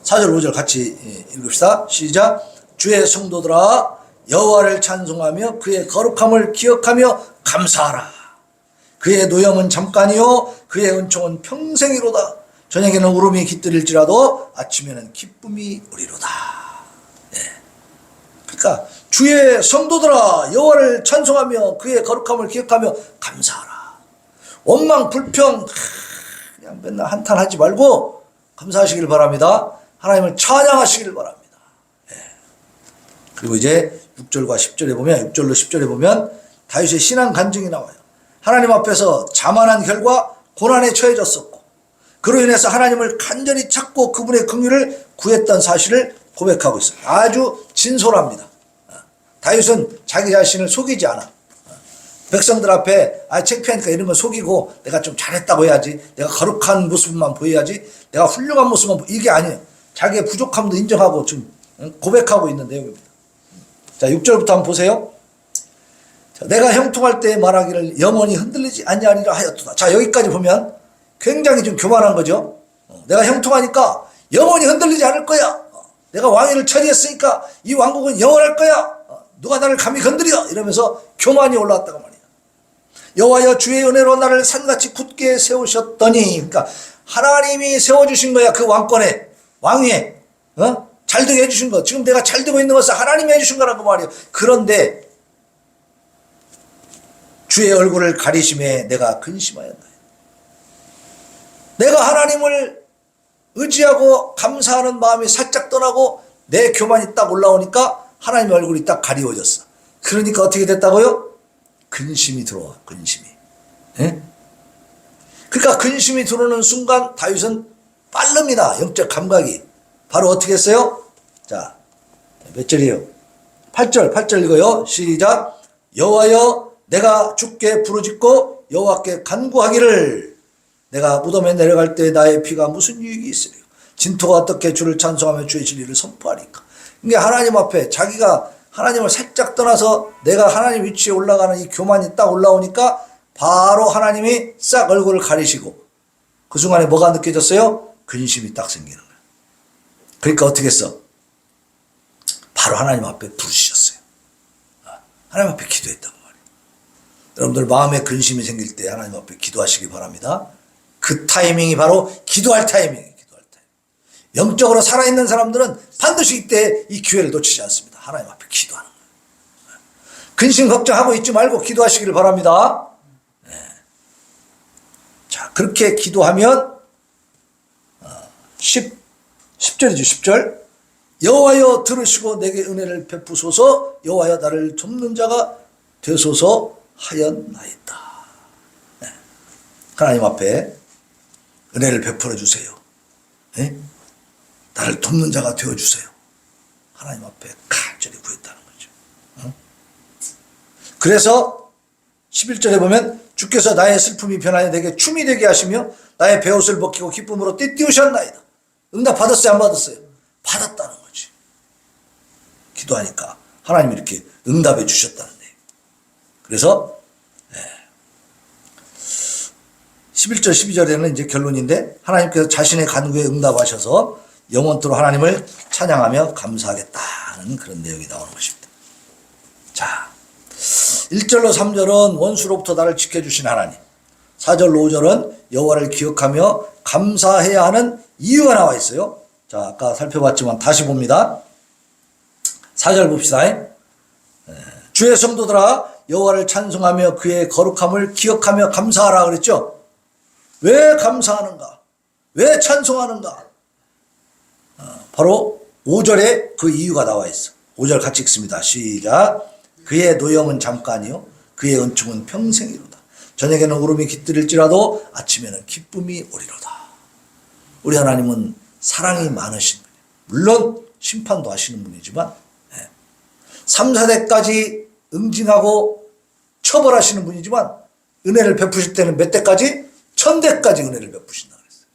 4절 5절 같이 읽읍시다. 시작. 주의 성도들아 여호와를 찬송하며 그의 거룩함을 기억하며 감사하라. 그의 노염은 잠깐이요 그의 은총은 평생이로다. 저녁에는 울음이 깃들일지라도 아침에는 기쁨이 오리로다. 네. 그러니까 주의 성도들아 여호와를 찬송하며 그의 거룩함을 기억하며 감사하라. 원망 불평 그냥 맨날 한탄하지 말고 감사하시길 바랍니다. 하나님을 찬양하시길 바랍니다. 네. 그리고 이제 6절과 10절에 보면 6절로 10절에 보면 다윗의 신앙 간증이 나와요. 하나님 앞에서 자만한 결과 고난에 처해졌었고 그로 인해서 하나님을 간절히 찾고 그분의 긍휼을 구했던 사실을 고백하고 있어요. 아주 진솔합니다. 다윗은 자기 자신을 속이지 않아. 백성들 앞에 창피하니까 이런 거 속이고 내가 좀 잘했다고 해야지, 내가 거룩한 모습만 보여야지, 내가 훌륭한 모습만 이게 아니에요. 자기의 부족함도 인정하고 지금 고백하고 있는 내용입니다. 자, 6절부터 한번 보세요. 자, 내가 형통할 때 말하기를 영원히 흔들리지 아니하리라 하였도다. 자, 여기까지 보면 굉장히 좀 교만한 거죠. 내가 형통하니까 영원히 흔들리지 않을 거야. 내가 왕위를 처리했으니까 이 왕국은 영원할 거야. 누가 나를 감히 건드려 이러면서 교만이 올라왔다고 말이야. 여호와여 주의 은혜로 나를 산같이 굳게 세우셨더니, 그러니까 하나님이 세워주신 거야. 그 왕권에, 왕위에 잘 되게 해주신 거. 지금 내가 잘 되고 있는 것은 하나님이 해주신 거라고 말이에요. 그런데 주의 얼굴을 가리심에 내가 근심하였나이다. 내가 하나님을 의지하고 감사하는 마음이 살짝 떠나고 내 교만이 딱 올라오니까 하나님의 얼굴이 딱 가리워졌어. 그러니까 어떻게 됐다고요? 근심이 들어와. 근심이. 예? 그러니까 근심이 들어오는 순간 다윗은 빠릅니다. 영적 감각이. 바로 어떻게 했어요? 자, 몇 절이에요? 8절 읽어요. 시작. 여호와여 내가 주께 부르짖고 여호와께 간구하기를 내가 무덤에 내려갈 때 나의 피가 무슨 유익이 있으리요. 진토가 어떻게 주를 찬송하며 주의 진리를 선포하리까. 이게 하나님 앞에 자기가 하나님을 살짝 떠나서 내가 하나님 위치에 올라가는 이 교만이 딱 올라오니까 바로 하나님이 싹 얼굴을 가리시고 그 순간에 뭐가 느껴졌어요? 근심이 딱 생기는 거예요. 그러니까 어떻게 했어? 바로 하나님 앞에 부르셨어요. 하나님 앞에 기도했다고 말이에요. 여러분들 마음에 근심이 생길 때 하나님 앞에 기도하시기 바랍니다. 그 타이밍이 바로 기도할 타이밍이에요. 기도할 타이밍. 영적으로 살아있는 사람들은 반드시 이때 이 기회를 놓치지 않습니다. 하나님 앞에 기도하는 거예요. 근심 걱정하고 있지 말고 기도하시기를 바랍니다. 네. 자, 그렇게 기도하면 10절이죠. 10절. 여호와여 들으시고 내게 은혜를 베푸소서. 여호와여 나를 돕는 자가 되소서 하였나이다. 네. 하나님 앞에 은혜를 베풀어 주세요. 네? 나를 돕는 자가 되어 주세요. 하나님 앞에 간절히 구했다는 거죠. 그래서 11절에 보면 주께서 나의 슬픔이 변하여 내게 춤이 되게 하시며 나의 베옷을 벗기고 기쁨으로 띠띠우셨나이다. 응답 받았어요? 안 받았어요? 받았다는 거지. 기도하니까 하나님이 이렇게 응답해 주셨다는데. 그래서 11절 12절에는 이제 결론인데 하나님께서 자신의 간구에 응답하셔서 영원토록 하나님을 찬양하며 감사하겠다는 그런 내용이 나오는 것입니다. 자, 1절로 3절은 원수로부터 나를 지켜주신 하나님, 4절로 5절은 여호와를 기억하며 감사해야 하는 이유가 나와 있어요. 자, 아까 살펴봤지만 다시 봅니다. 4절 봅시다. 주의 성도들아 여호와를 찬송하며 그의 거룩함을 기억하며 감사하라 그랬죠. 왜 감사하는가? 왜 찬송하는가? 바로 5절에 그 이유가 나와 있어. 5절 같이 읽습니다. 시작. 그의 노염은 잠깐이요 그의 은총은 평생이로다. 저녁에는 울음이 깃들일지라도 아침에는 기쁨이 오리로다. 우리 하나님은 사랑이 많으신 분이에요. 물론 심판도 하시는 분이지만 3, 4대까지 응징하고 처벌하시는 분이지만 은혜를 베푸실 때는 몇 대까지? 1000대까지 은혜를 베푸신다 그랬어요.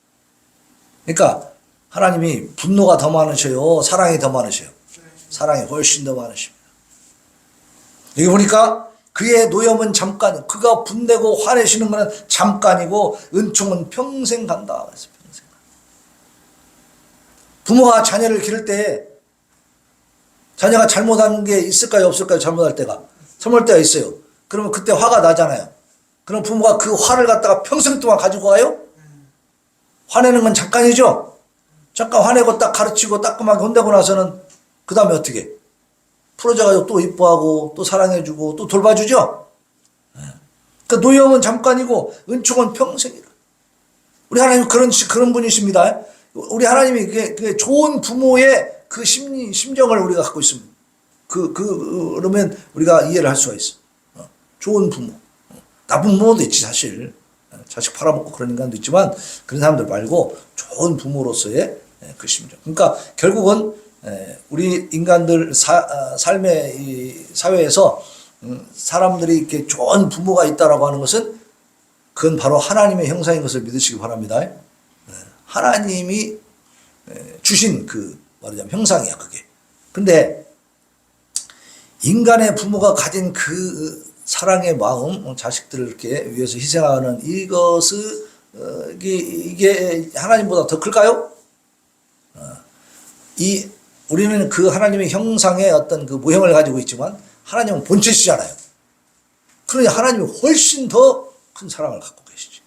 그러니까 하나님이 분노가 더 많으셔요? 사랑이 더 많으셔요? 사랑이 훨씬 더 많으십니다. 여기 보니까 그의 노염은 잠깐, 그가 분내고 화내시는 것은 잠깐이고 은총은 평생 간다 그랬어요. 평생. 부모가 자녀를 기를 때 자녀가 잘못한 게 있을까요? 없을까요? 잘못할 때가. 잘못할 때가 있어요. 그러면 그때 화가 나잖아요. 그럼 부모가 그 화를 갖다가 평생 동안 가지고 가요? 화내는 건 잠깐이죠? 잠깐 화내고 딱 가르치고 따끔하게 혼내고 나서는 그 다음에 어떻게? 풀어져가지고 또 이뻐하고 또 사랑해주고 또 돌봐주죠? 그러니까 노염은 잠깐이고 은총은 평생이라. 우리 하나님은 그런 분이십니다. 우리 하나님이 그게 좋은 부모의 그 심정을 우리가 갖고 있습니다. 그러면 우리가 이해를 할 수가 있어. 좋은 부모. 나쁜 부모도 있지, 사실. 자식 팔아먹고 그런 인간도 있지만, 그런 사람들 말고 좋은 부모로서의 그 심정. 그러니까 결국은 우리 인간들 삶의 이 사회에서 사람들이 이렇게 좋은 부모가 있다라고 하는 것은 그건 바로 하나님의 형상인 것을 믿으시기 바랍니다. 하나님이 주신 그 말하자면 형상이야, 그게. 근데 인간의 부모가 가진 그 사랑의 마음, 자식들을 이렇게 위해서 희생하는 이것을 이게 하나님보다 더 클까요? 우리는 그 하나님의 형상의 어떤 그 모형을 가지고 있지만 하나님은 본체시잖아요. 그러니 하나님이 훨씬 더 큰 사랑을 갖고 계시지.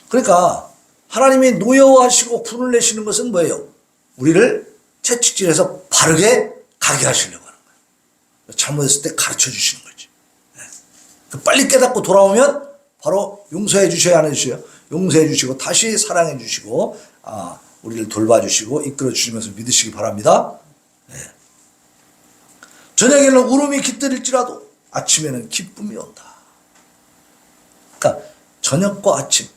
그러니까 하나님이 노여워하시고 분을 내시는 것은 뭐예요? 우리를 채찍질해서 바르게 가게 하시려고 하는 거예요. 잘못했을 때 가르쳐 주시는 거지. 빨리 깨닫고 돌아오면 바로 용서해 주셔야 안 해주셔요. 용서해 주시고 다시 사랑해 주시고 우리를 돌봐주시고 이끌어 주시면서 믿으시기 바랍니다. 저녁에는 울음이 깃들일지라도 아침에는 기쁨이 온다. 그러니까 저녁과 아침.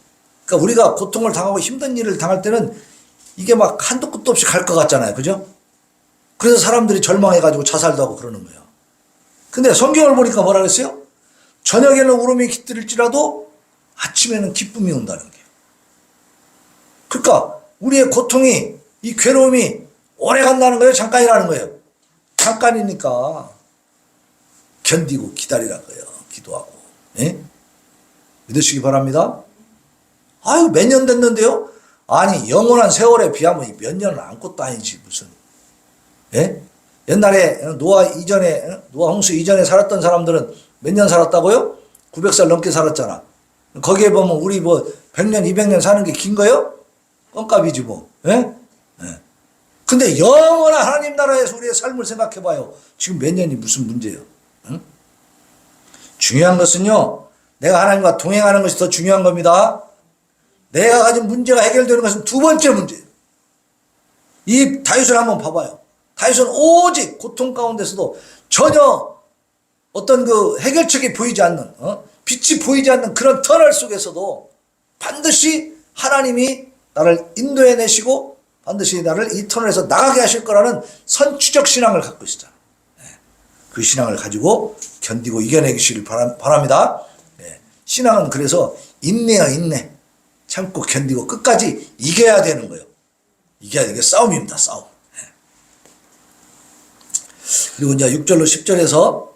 그러니까 우리가 고통을 당하고 힘든 일을 당할 때는 이게 막 한도 끝도 없이 갈 것 같잖아요. 그죠? 그래서 사람들이 절망해가지고 자살도 하고 그러는 거예요. 근데 성경을 보니까 뭐라 그랬어요? 저녁에는 울음이 깃들일지라도 아침에는 기쁨이 온다는 거예요. 그러니까 우리의 고통이, 이 괴로움이 오래 간다는 거예요? 잠깐이라는 거예요? 잠깐이니까 견디고 기다리라는 거예요. 기도하고. 예? 믿으시기 바랍니다. 아유, 몇 년 됐는데요? 아니, 영원한 세월에 비하면 몇 년은 아무것도 아니지, 무슨. 예? 옛날에 노아 홍수 이전에 살았던 사람들은 몇 년 살았다고요? 900살 넘게 살았잖아. 거기에 보면 우리 뭐 100년, 200년 사는 게 긴 거요? 껌값이지 뭐. 예? 예. 근데 영원한 하나님 나라에서 우리의 삶을 생각해 봐요. 지금 몇 년이 무슨 문제예요? 응? 중요한 것은요, 내가 하나님과 동행하는 것이 더 중요한 겁니다. 내가 가진 문제가 해결되는 것은 두 번째 문제예요. 이 다윗을 한번 봐봐요. 다윗은 오직 고통 가운데서도 전혀 어떤 그 해결책이 보이지 않는, 빛이 보이지 않는 그런 터널 속에서도 반드시 하나님이 나를 인도해 내시고 반드시 나를 이 터널에서 나가게 하실 거라는 선취적 신앙을 갖고 있었잖아요. 그 신앙을 가지고 견디고 이겨내시길 바랍니다. 신앙은 그래서 인내야, 인내. 참고 견디고 끝까지 이겨야 되는 거예요. 이게 싸움입니다, 싸움. 그리고 이제 6절로 10절에서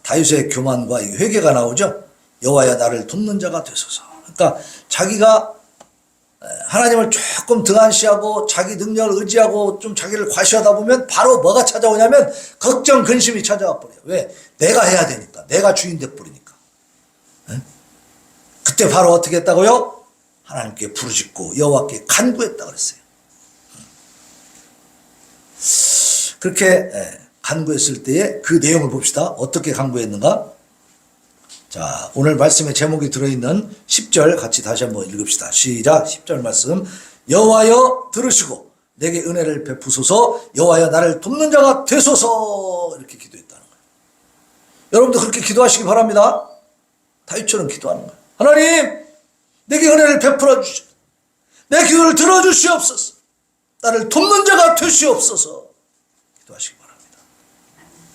다윗의 교만과 회개가 나오죠. 여호와여 나를 돕는 자가 되소서. 그러니까 자기가 하나님을 조금 등한시하고 자기 능력을 의지하고 좀 자기를 과시하다 보면 바로 뭐가 찾아오냐면 걱정, 근심이 찾아와 버려요. 왜? 내가 해야 되니까. 내가 주인 돼 버리니까. 그때 바로 어떻게 했다고요? 하나님께 부르짖고 여호와께 간구했다 그랬어요. 그렇게 간구했을 때의 그 내용을 봅시다. 어떻게 간구했는가? 자, 오늘 말씀의 제목이 들어있는 10절 같이 다시 한번 읽읍시다. 시작. 10절 말씀. 여호와여 들으시고 내게 은혜를 베푸소서. 여호와여 나를 돕는 자가 되소서. 이렇게 기도했다는 거예요. 여러분도 그렇게 기도하시기 바랍니다. 다윗처럼 기도하는 거예요. 하나님, 내게 은혜를 베풀어 주시옵소서. 내 기도를 들어주시옵소서. 나를 돕는 자가 되시옵소서. 기도하시기 바랍니다.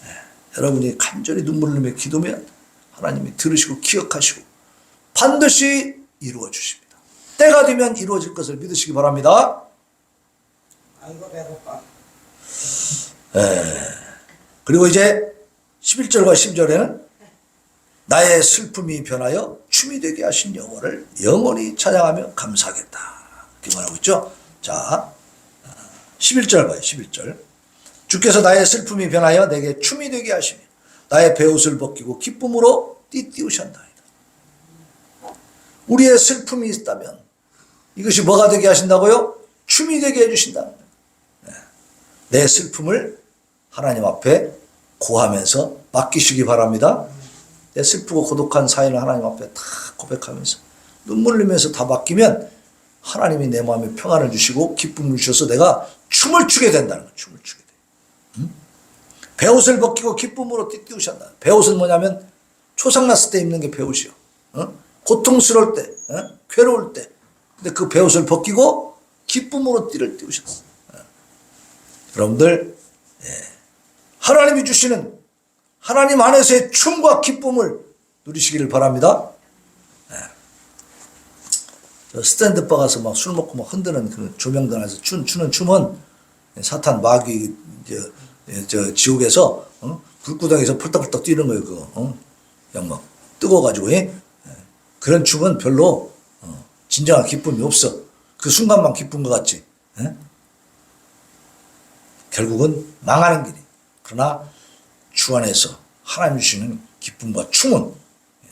네. 여러분이 간절히 눈물을 흘리며 기도면 하나님이 들으시고 기억하시고 반드시 이루어 주십니다. 때가 되면 이루어질 것을 믿으시기 바랍니다. 아이고 배고파. 그리고 이제 11절과 10절에는 나의 슬픔이 변하여 춤이 되게 하신 여호와를 영원히 찬양하며 감사하겠다. 이렇게 말하고 있죠. 자, 11절 봐요. 11절. 주께서 나의 슬픔이 변하여 내게 춤이 되게 하시며 나의 베옷을 벗기고 기쁨으로 띠띠우셨나이다. 우리의 슬픔이 있다면 이것이 뭐가 되게 하신다고요? 춤이 되게 해주신다. 내 슬픔을 하나님 앞에 고하면서 맡기시기 바랍니다. 내 슬프고 고독한 사연을 하나님 앞에 다 고백하면서 눈물 흘리면서 다 맡기면 하나님이 내 마음에 평안을 주시고 기쁨을 주셔서 내가 춤을 추게 된다는 거예요. 춤을 추게 돼. 베옷을 벗기고 기쁨으로 띠띠우셨나. 베옷은 뭐냐면 초상났을 때 입는 게 베옷이요. 고통스러울 때, 괴로울 때. 근데 그 베옷을 벗기고 기쁨으로 띠를 띠우셨어. 여러분들, 하나님이 주시는 하나님 안에서의 춤과 기쁨을 누리시기를 바랍니다. 스탠드바 가서 막 술 먹고 막 흔드는 그 조명들 안에서 추는 춤은 사탄 마귀 저 지옥에서 불구덩이에서 펄떡펄떡 뛰는 거예요. 그거 그냥 막 뜨거워가지고 그런 춤은 별로 진정한 기쁨이 없어. 그 순간만 기쁜 것 같지. 결국은 망하는 길이. 그러나 주 안에서 하나님 주시는 기쁨과 춤은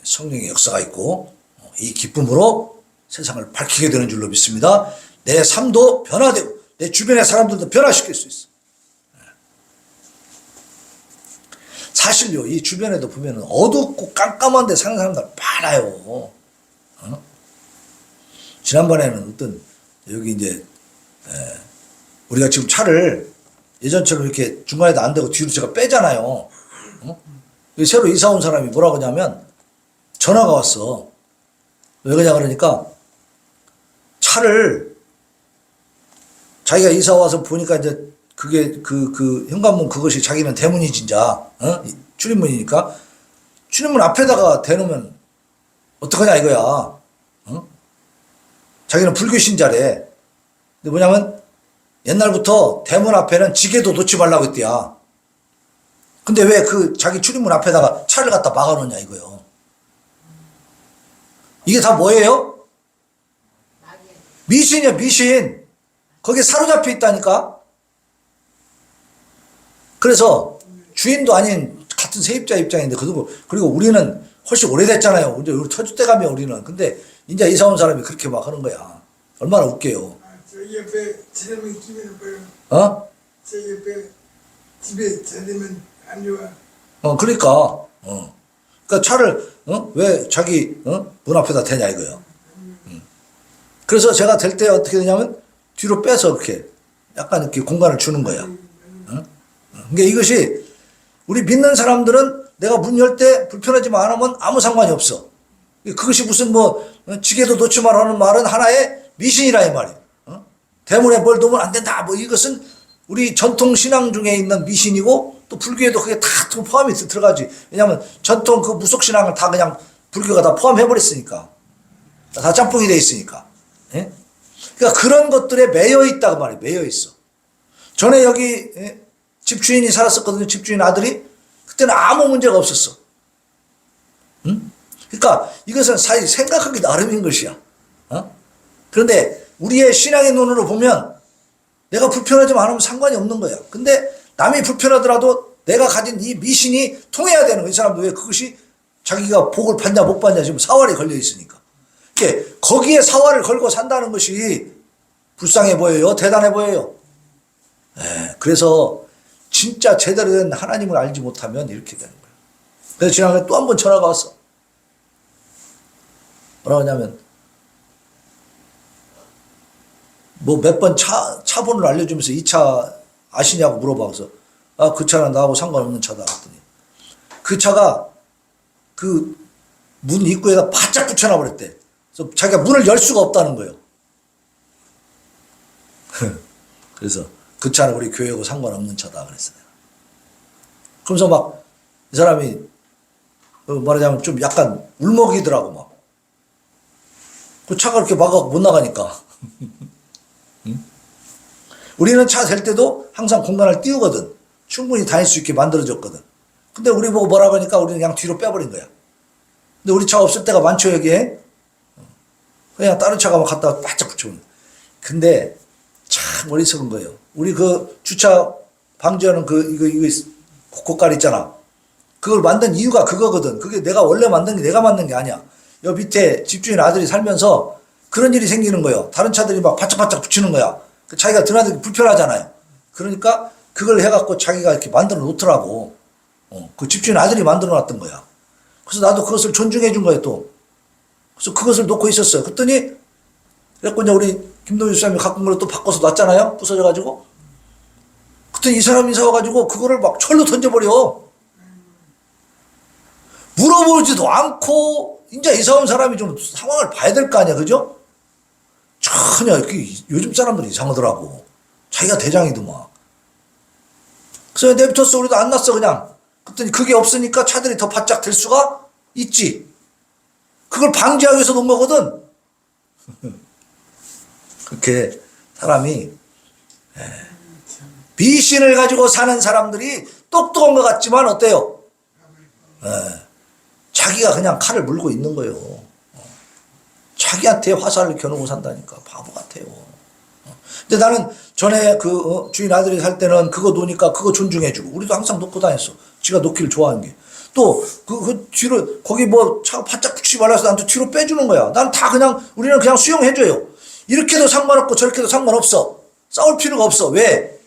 성령의 역사가 있고 이 기쁨으로 세상을 밝히게 되는 줄로 믿습니다. 내 삶도 변화되고 내 주변의 사람들도 변화시킬 수 있어. 사실요, 이 주변에도 보면 어둡고 깜깜한데 사는 사람들 많아요. 지난번에는 어떤 여기 이제 우리가 지금 차를 예전처럼 이렇게 중간에도 안 대고 뒤로 제가 빼잖아요. 새로 이사 온 사람이 뭐라고 하냐면 전화가 왔어. 왜 그러냐 그러니까 차를 자기가 이사 와서 보니까 이제 그게 그 현관문 그것이 자기는 대문이 진짜 출입문이니까 출입문 앞에다가 대놓으면 어떡하냐 이거야. 자기는 불교 신자래. 근데 뭐냐면 옛날부터 대문 앞에는 지게도 놓지 말라고 했대야. 근데 왜 그 자기 출입문 앞에다가 차를 갖다 막아놓냐 이거요. 이게 다 뭐예요? 미신이야, 미신. 거기에 사로잡혀 있다니까. 그래서 주인도 아닌 같은 세입자 입장인데 그리고 우리는 훨씬 오래됐잖아요. 이제 우리 터줏대감이야 우리는. 근데 이제 이사 온 사람이 그렇게 막 하는 거야. 얼마나 웃겨요. 저희 옆에 지내면 기분이 보여. 저희 옆에 집에 지내면 안 좋아. 그러니까. 그러니까 차를 왜 자기 문 앞에다 대냐 이거요. 그래서 제가 될 때 어떻게 되냐면 뒤로 빼서 이렇게 약간 이렇게 공간을 주는 거야. 그러니까 이것이 우리 믿는 사람들은 내가 문 열 때 불편하지만 안 하면 아무 상관이 없어. 그것이 무슨 뭐 지게도 놓지 말라는 말은 하나의 미신이라 이 말이에요. 대문에 뭘 놓으면 안 된다. 뭐 이것은 우리 전통 신앙 중에 있는 미신이고 또 불교에도 그게 다 포함이 들어가지. 왜냐하면 전통 그 무속 신앙을 다 그냥 불교가 다 포함해 버렸으니까. 다 짬뽕이 돼 있으니까. 예? 그러니까 그런 것들에 매여 있다고 말이에요. 매여 있어. 전에 여기 집주인이 살았었거든요. 집주인 아들이. 그때는 아무 문제가 없었어. 그러니까 이것은 사실 생각하기 나름인 것이야. 그런데 우리의 신앙의 눈으로 보면 내가 불편하지만 않으면 상관이 없는 거야. 근데 남이 불편하더라도 내가 가진 이 미신이 통해야 되는 거야. 이 사람도 왜 그것이 자기가 복을 받냐 못 받냐 지금 사활이 걸려 있으니까. 거기에 사활을 걸고 산다는 것이 불쌍해 보여요? 대단해 보여요? 그래서 진짜 제대로 된 하나님을 알지 못하면 이렇게 되는 거예요. 그래서 지난번에 또 한 번 전화가 왔어. 뭐라고 하냐면, 뭐 몇 번 차 번호를 알려주면서 이 차 아시냐고 물어봐서, 아, 그 차는 나하고 상관없는 차다. 그랬더니, 그 차가 그 문 입구에다 바짝 붙여놔 버렸대. 그래서 자기가 문을 열 수가 없다는 거예요. 그래서 그 차는 우리 교회하고 상관없는 차다 그랬어요. 그러면서 막 이 사람이 말하자면 좀 약간 울먹이더라고 막. 그 차가 이렇게 막 못 나가니까. 응? 우리는 차 댈 때도 항상 공간을 띄우거든. 충분히 다닐 수 있게 만들어졌거든. 근데 우리 보고 뭐라고 하니까 우리는 그냥 뒤로 빼버린 거야. 근데 우리 차 없을 때가 많죠 여기에. 그냥 다른 차가 막 갖다 바짝 붙여버린 거야. 근데 참 어리석은 거예요. 우리 그 주차 방지하는 이거 고깔 있잖아. 그걸 만든 이유가 그거거든. 그게 내가 원래 만든 게 내가 만든 게 아니야. 여기 밑에 집주인 아들이 살면서 그런 일이 생기는 거예요. 다른 차들이 막 바짝바짝 붙이는 거야. 자기가 드나들기 불편하잖아요. 그러니까 그걸 해갖고 자기가 이렇게 만들어 놓더라고. 그 집주인 아들이 만들어 놨던 거야. 그래서 나도 그것을 존중해 준 거예요 또. 그래서 그것을 놓고 있었어요. 그랬더니 그래갖고 이제 우리 김동희 수사님이 갖고 온 걸 또 바꿔서 놨잖아요. 부서져가지고. 그랬더니 이 사람이 사와가지고 그거를 막 철로 던져버려. 물어보지도 않고 이제 이사 온 사람이 좀 상황을 봐야 될 거 아니야. 그죠? 전혀 요즘 사람들이 이상하더라고. 자기가 대장이더만. 그래서 내비뒀어. 우리도 안 났어 그냥. 그랬더니 그게 없으니까 차들이 더 바짝 될 수가 있지. 그걸 방지하기 위해서 놓은 거거든. 그렇게 사람이 비신을 가지고 사는 사람들이 똑똑한 것 같지만 어때요? 자기가 그냥 칼을 물고 있는 거예요. 자기한테 화살을 겨누고 산다니까. 바보 같아요. 근데 나는 전에 주인 아들이 살 때는 그거 놓으니까 그거 존중해주고, 우리도 항상 놓고 다녔어. 지가 놓기를 좋아하는 게. 또, 뒤로, 거기 뭐 차가 바짝 붙이지 말라서 나한테 뒤로 빼주는 거야. 난 다 우리는 그냥 수용해줘요. 이렇게도 상관없고 저렇게도 상관없어. 싸울 필요가 없어. 왜?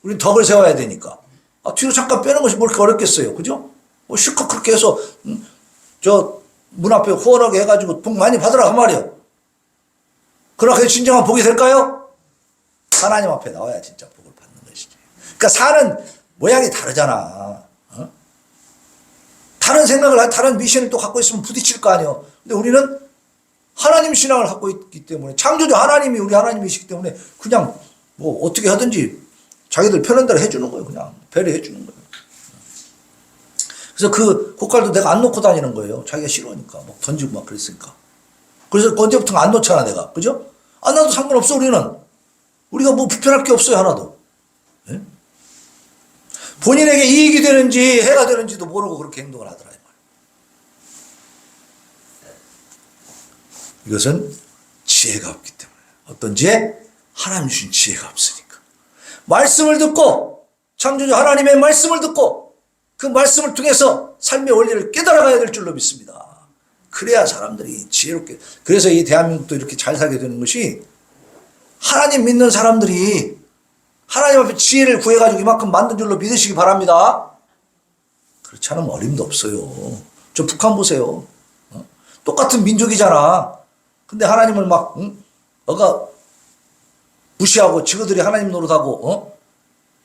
우린 덕을 세워야 되니까. 뒤로 잠깐 빼는 것이 뭐 이렇게 어렵겠어요. 그죠? 실컷 그렇게 해서, 저 문 앞에 후원하게 해가지고 복 많이 받으라 그 말이에요. 그러나 그게 진정한 복이 될까요? 하나님 앞에 나와야 진짜 복을 받는 것이지. 그러니까 사는 모양이 다르잖아. 다른 생각을, 다른 미션을 또 갖고 있으면 부딪힐 거 아니에요. 근데 우리는 하나님 신앙을 갖고 있기 때문에, 창조주 하나님이 우리 하나님이시기 때문에 그냥 뭐 어떻게 하든지 자기들 편한 대로 해주는 거예요. 그냥 배려해 주는 거예요. 그래서 그 고깔도 내가 안 놓고 다니는 거예요. 자기가 싫어하니까. 막 던지고 막 그랬으니까. 그래서 언제부터 안 놓잖아, 내가. 그죠? 안 놔도 상관없어, 우리는. 우리가 뭐 불편할 게 없어요, 하나도. 예? 본인에게 이익이 되는지 해가 되는지도 모르고 그렇게 행동을 하더라, 이 말. 이것은 지혜가 없기 때문에. 어떤 지혜? 하나님 주신 지혜가 없으니까. 말씀을 듣고, 창조주 하나님의 말씀을 듣고, 그 말씀을 통해서 삶의 원리를 깨달아가야 될 줄로 믿습니다. 그래야 사람들이 지혜롭게, 그래서 이 대한민국도 이렇게 잘 살게 되는 것이 하나님 믿는 사람들이 하나님 앞에 지혜를 구해가지고 이만큼 만든 줄로 믿으시기 바랍니다. 그렇지 않으면 어림도 없어요. 저 북한 보세요. 똑같은 민족이잖아. 근데 하나님을 막 무시하고 지그들이 하나님 노릇하고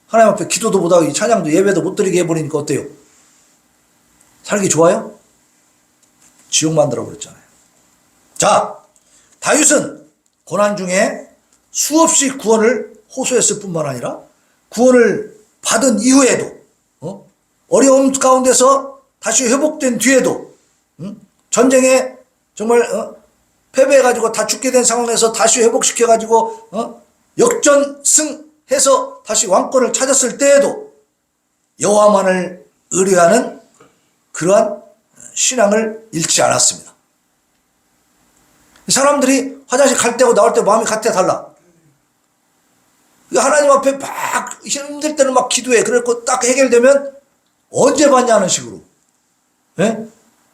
하나님 앞에 기도도 못하고 찬양도 예배도 못 드리게 해버리니까 어때요? 살기 좋아요? 지옥 만들어버렸잖아요. 자, 다윗은 고난 중에 수없이 구원을 호소했을 뿐만 아니라 구원을 받은 이후에도 어려움 가운데서 다시 회복된 뒤에도 전쟁에 정말 패배해가지고 다 죽게 된 상황에서 다시 회복시켜가지고 역전승해서 다시 왕권을 찾았을 때에도 여호와만을 의뢰하는 그러한 신앙을 잃지 않았습니다. 사람들이 화장실 갈 때고 나올 때 마음이 같아 달라. 하나님 앞에 막 힘들 때는 막 기도해. 그래서 딱 해결되면 언제 받냐는 식으로. 네?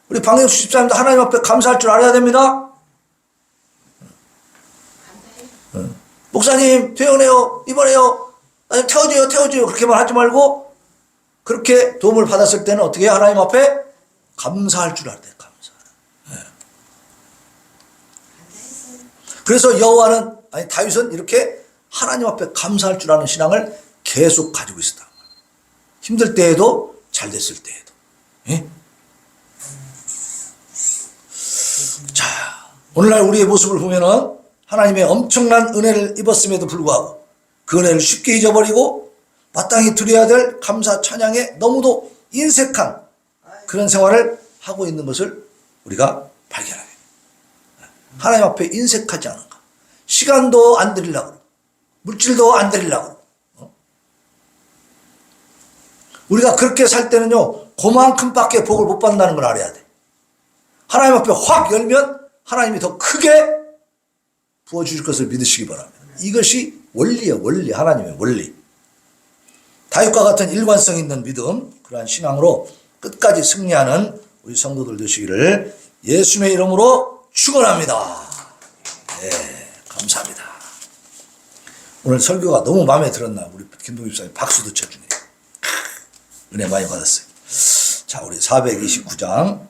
우리 박영수 집사님도 하나님 앞에 감사할 줄 알아야 됩니다. 목사님 퇴원해요. 이번에요. 나 좀 태워줘요. 그렇게만 하지 말고 그렇게 도움을 받았을 때는 어떻게 해요? 하나님 앞에 감사할 줄 알아야 돼. 감사. 네. 그래서 다윗은 이렇게 하나님 앞에 감사할 줄 아는 신앙을 계속 가지고 있었다. 힘들 때에도 잘 됐을 때에도. 예? 자, 오늘날 우리의 모습을 보면은 하나님의 엄청난 은혜를 입었음에도 불구하고 그 은혜를 쉽게 잊어버리고 마땅히 드려야 될 감사 찬양에 너무도 인색한 그런 생활을 하고 있는 것을 우리가 발견하게 됩니다. 하나님 앞에 인색하지 않은가. 시간도 안 드리려고 그러고 물질도 안 드리려고 그러고 우리가 그렇게 살 때는요, 그만큼밖에 복을 못 받는다는 걸 알아야 돼. 하나님 앞에 확 열면 하나님이 더 크게 부어주실 것을 믿으시기 바랍니다. 이것이 원리예요, 원리. 하나님의 원리. 다윗과 같은 일관성 있는 믿음, 그러한 신앙으로 끝까지 승리하는 우리 성도들 되시기를 예수님의 이름으로 축원합니다. 네, 감사합니다. 오늘 설교가 너무 마음에 들었나 우리 김동희 집사님 박수도 쳐주네요. 은혜 많이 받았어요. 자, 우리 429장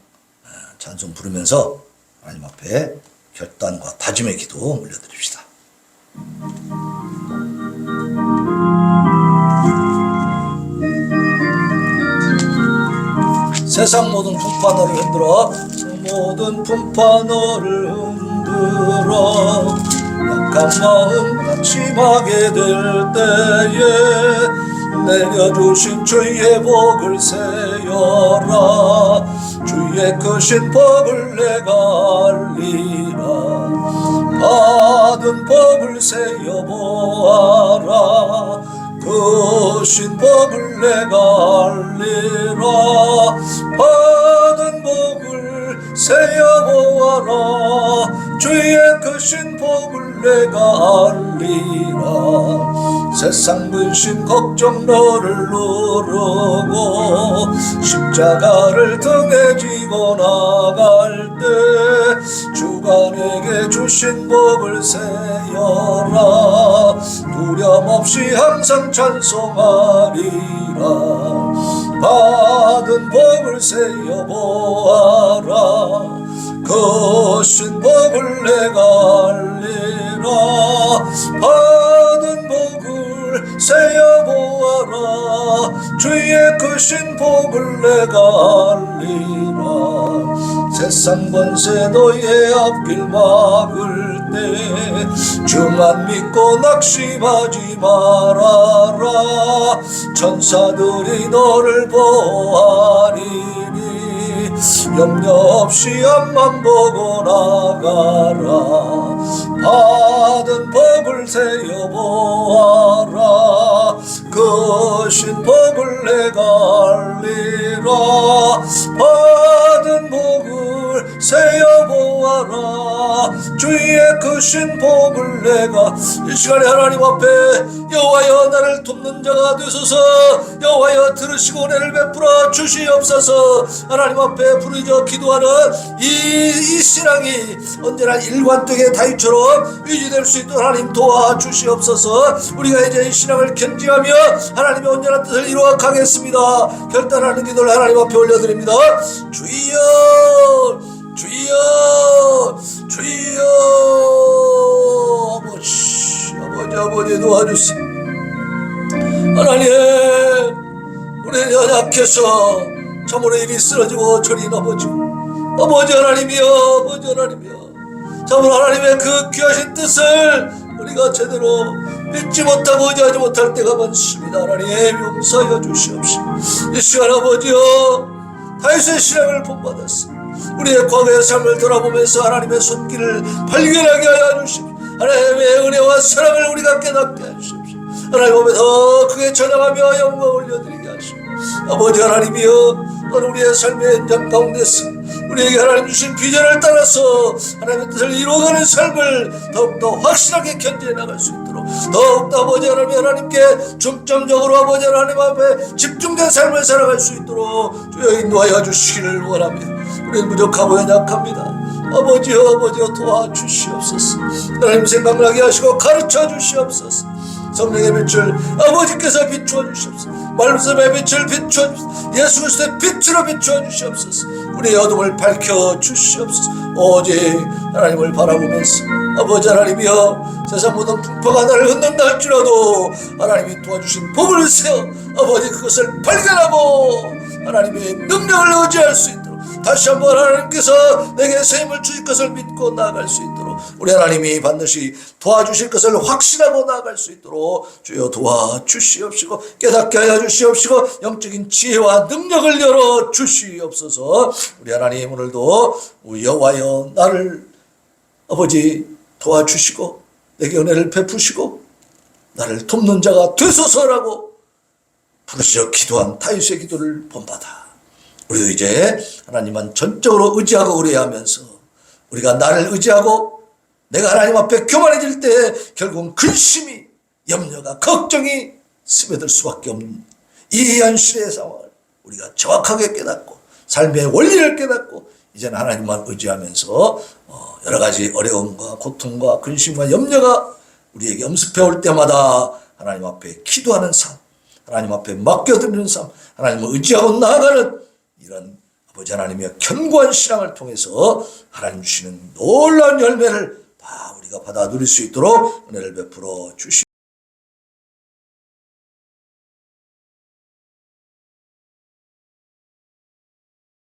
찬송 부르면서 하나님 앞에 결단과 다짐의 기도 올려드립시다. 세상 모든 풍파 너를 흔들어, 모든 풍파 너를 흔들어, 약한 마음 낙심하게 될 때에 내려주신 주의 복을 세어라. 주의 크신 복을 내가 알리라. 받은 복을 세어 보아라. 크신 복을 내가 알리라. 받은 복을 세어 보아라. 주의 크신 복을 내가 알리라. 세상 근심 걱정 너를 누르고 십자가를 등에 지고 나갈 때 주가 내게 주신 복을 세어라. 두려움 없이 항상 찬송하리라. 받은 복을 세어 보아라. 크신 복을 내가 알리라. 받은 복을 세어 보아라. 주의 크신 복을 내가 알리라. 세상 권세 너의 앞길 막을 때 주만 믿고 낙심하지 말아라. 천사들이 너를 보호하리니 염려 없이 앞만 보고 나가라. 받은 복을 세어 보아라. 크신 복을 내가 알리라. 받은 복을 세어 보아라. 주의 크신 복을 내가. 이 시간에 하나님 앞에 여호와여 나를 돕는 자가 되소서. 여호와여 들으시고 은혜를 베풀어 주시옵소서. 하나님 앞에 부르짖어 기도하는 이 신앙이 언제나 일관되게 다윗처럼 유지될 수 있도록 하나님 도와주시옵소서. 우리가 이제 이 신앙을 견지하며 하나님의 온전한 뜻을 이루어 가겠습니다. 결단하는 기도를 하나님 앞에 올려드립니다. 주여 주여 주여. 아버지 도와주세요. 하나님, 우리 연약해서 참으로 일이 쓰러지고 저리 넘어지고 아버지 하나님이여, 아버지 하나님이여, 참으로 하나님의 그 귀하신 뜻을 우리가 제대로 믿지 못하고 의지하지 못할 때가 많습니다. 하나님 용서하여 주시옵시고 이 시간 아버지여 다윗의 신앙을 본받았습니다. 우리의 과거의 삶을 돌아보면서 하나님의 손길을 발견하게 하여 주십시오. 하나님의 은혜와 사랑을 우리가 깨닫게 하십시오. 하나님 앞에 더 크게 전함하며 영광 올려드리게 하시고 아버지 하나님이여, 우리의 삶의 현장 가운데서 우리에게 하나님 주신 비전을 따라서 하나님의 뜻을 이루어가는 삶을 더욱더 확실하게 견디해 나갈 수 있도록 더욱더 아버지 하나님께 중점적으로 아버지 하나님 앞에 집중된 삶을 살아갈 수 있도록 주여 인도하여 주시기를 원합니다. 우리는 부족하고 연약합니다. 아버지여 도와주시옵소서. 하나님 생각나게 하시고 가르쳐 주시옵소서. 성령의 빛을 아버지께서 비추어 주시옵소서. 말씀의 빛을 비추어 주시옵소서. 예수 그리스도의 빛으로 비추어 주시옵소서. 우리의 어둠을 밝혀 주시옵소서. 오직 하나님을 바라보면서 아버지 하나님이여 세상 모든 풍파가 나를 흔든다 할지라도 하나님이 도와주신 복을 세워 아버지 그것을 발견하고 하나님의 능력을 의지할 수 있도록 다시 한번 하나님께서 내게 세임을 주실 것을 믿고 나아갈 수 있도록 우리 하나님이 반드시 도와주실 것을 확신하고 나아갈 수 있도록 주여 도와주시옵시고 깨닫게 하여 주시옵시고 영적인 지혜와 능력을 열어 주시옵소서. 우리 하나님 오늘도 여호와여 나를 아버지 도와주시고 내게 은혜를 베푸시고 나를 돕는 자가 되소서라고 부르짖어 기도한 다윗의 기도를 본받아 우리도 이제 하나님만 전적으로 의지하고 의뢰하면서 우리가 나를 의지하고 내가 하나님 앞에 교만해질 때 결국은 근심이 염려가 걱정이 스며들 수밖에 없는 이 현실의 상황을 우리가 정확하게 깨닫고 삶의 원리를 깨닫고 이제는 하나님만 의지하면서 여러 가지 어려움과 고통과 근심과 염려가 우리에게 엄습해 올 때마다 하나님 앞에 기도하는 삶, 하나님 앞에 맡겨드리는 삶, 하나님을 의지하고 나아가는 이런 아버지 하나님의 견고한 신앙을 통해서 하나님 주시는 놀라운 열매를 다 우리가 받아 누릴 수 있도록 은혜를 베풀어 주시옵소서.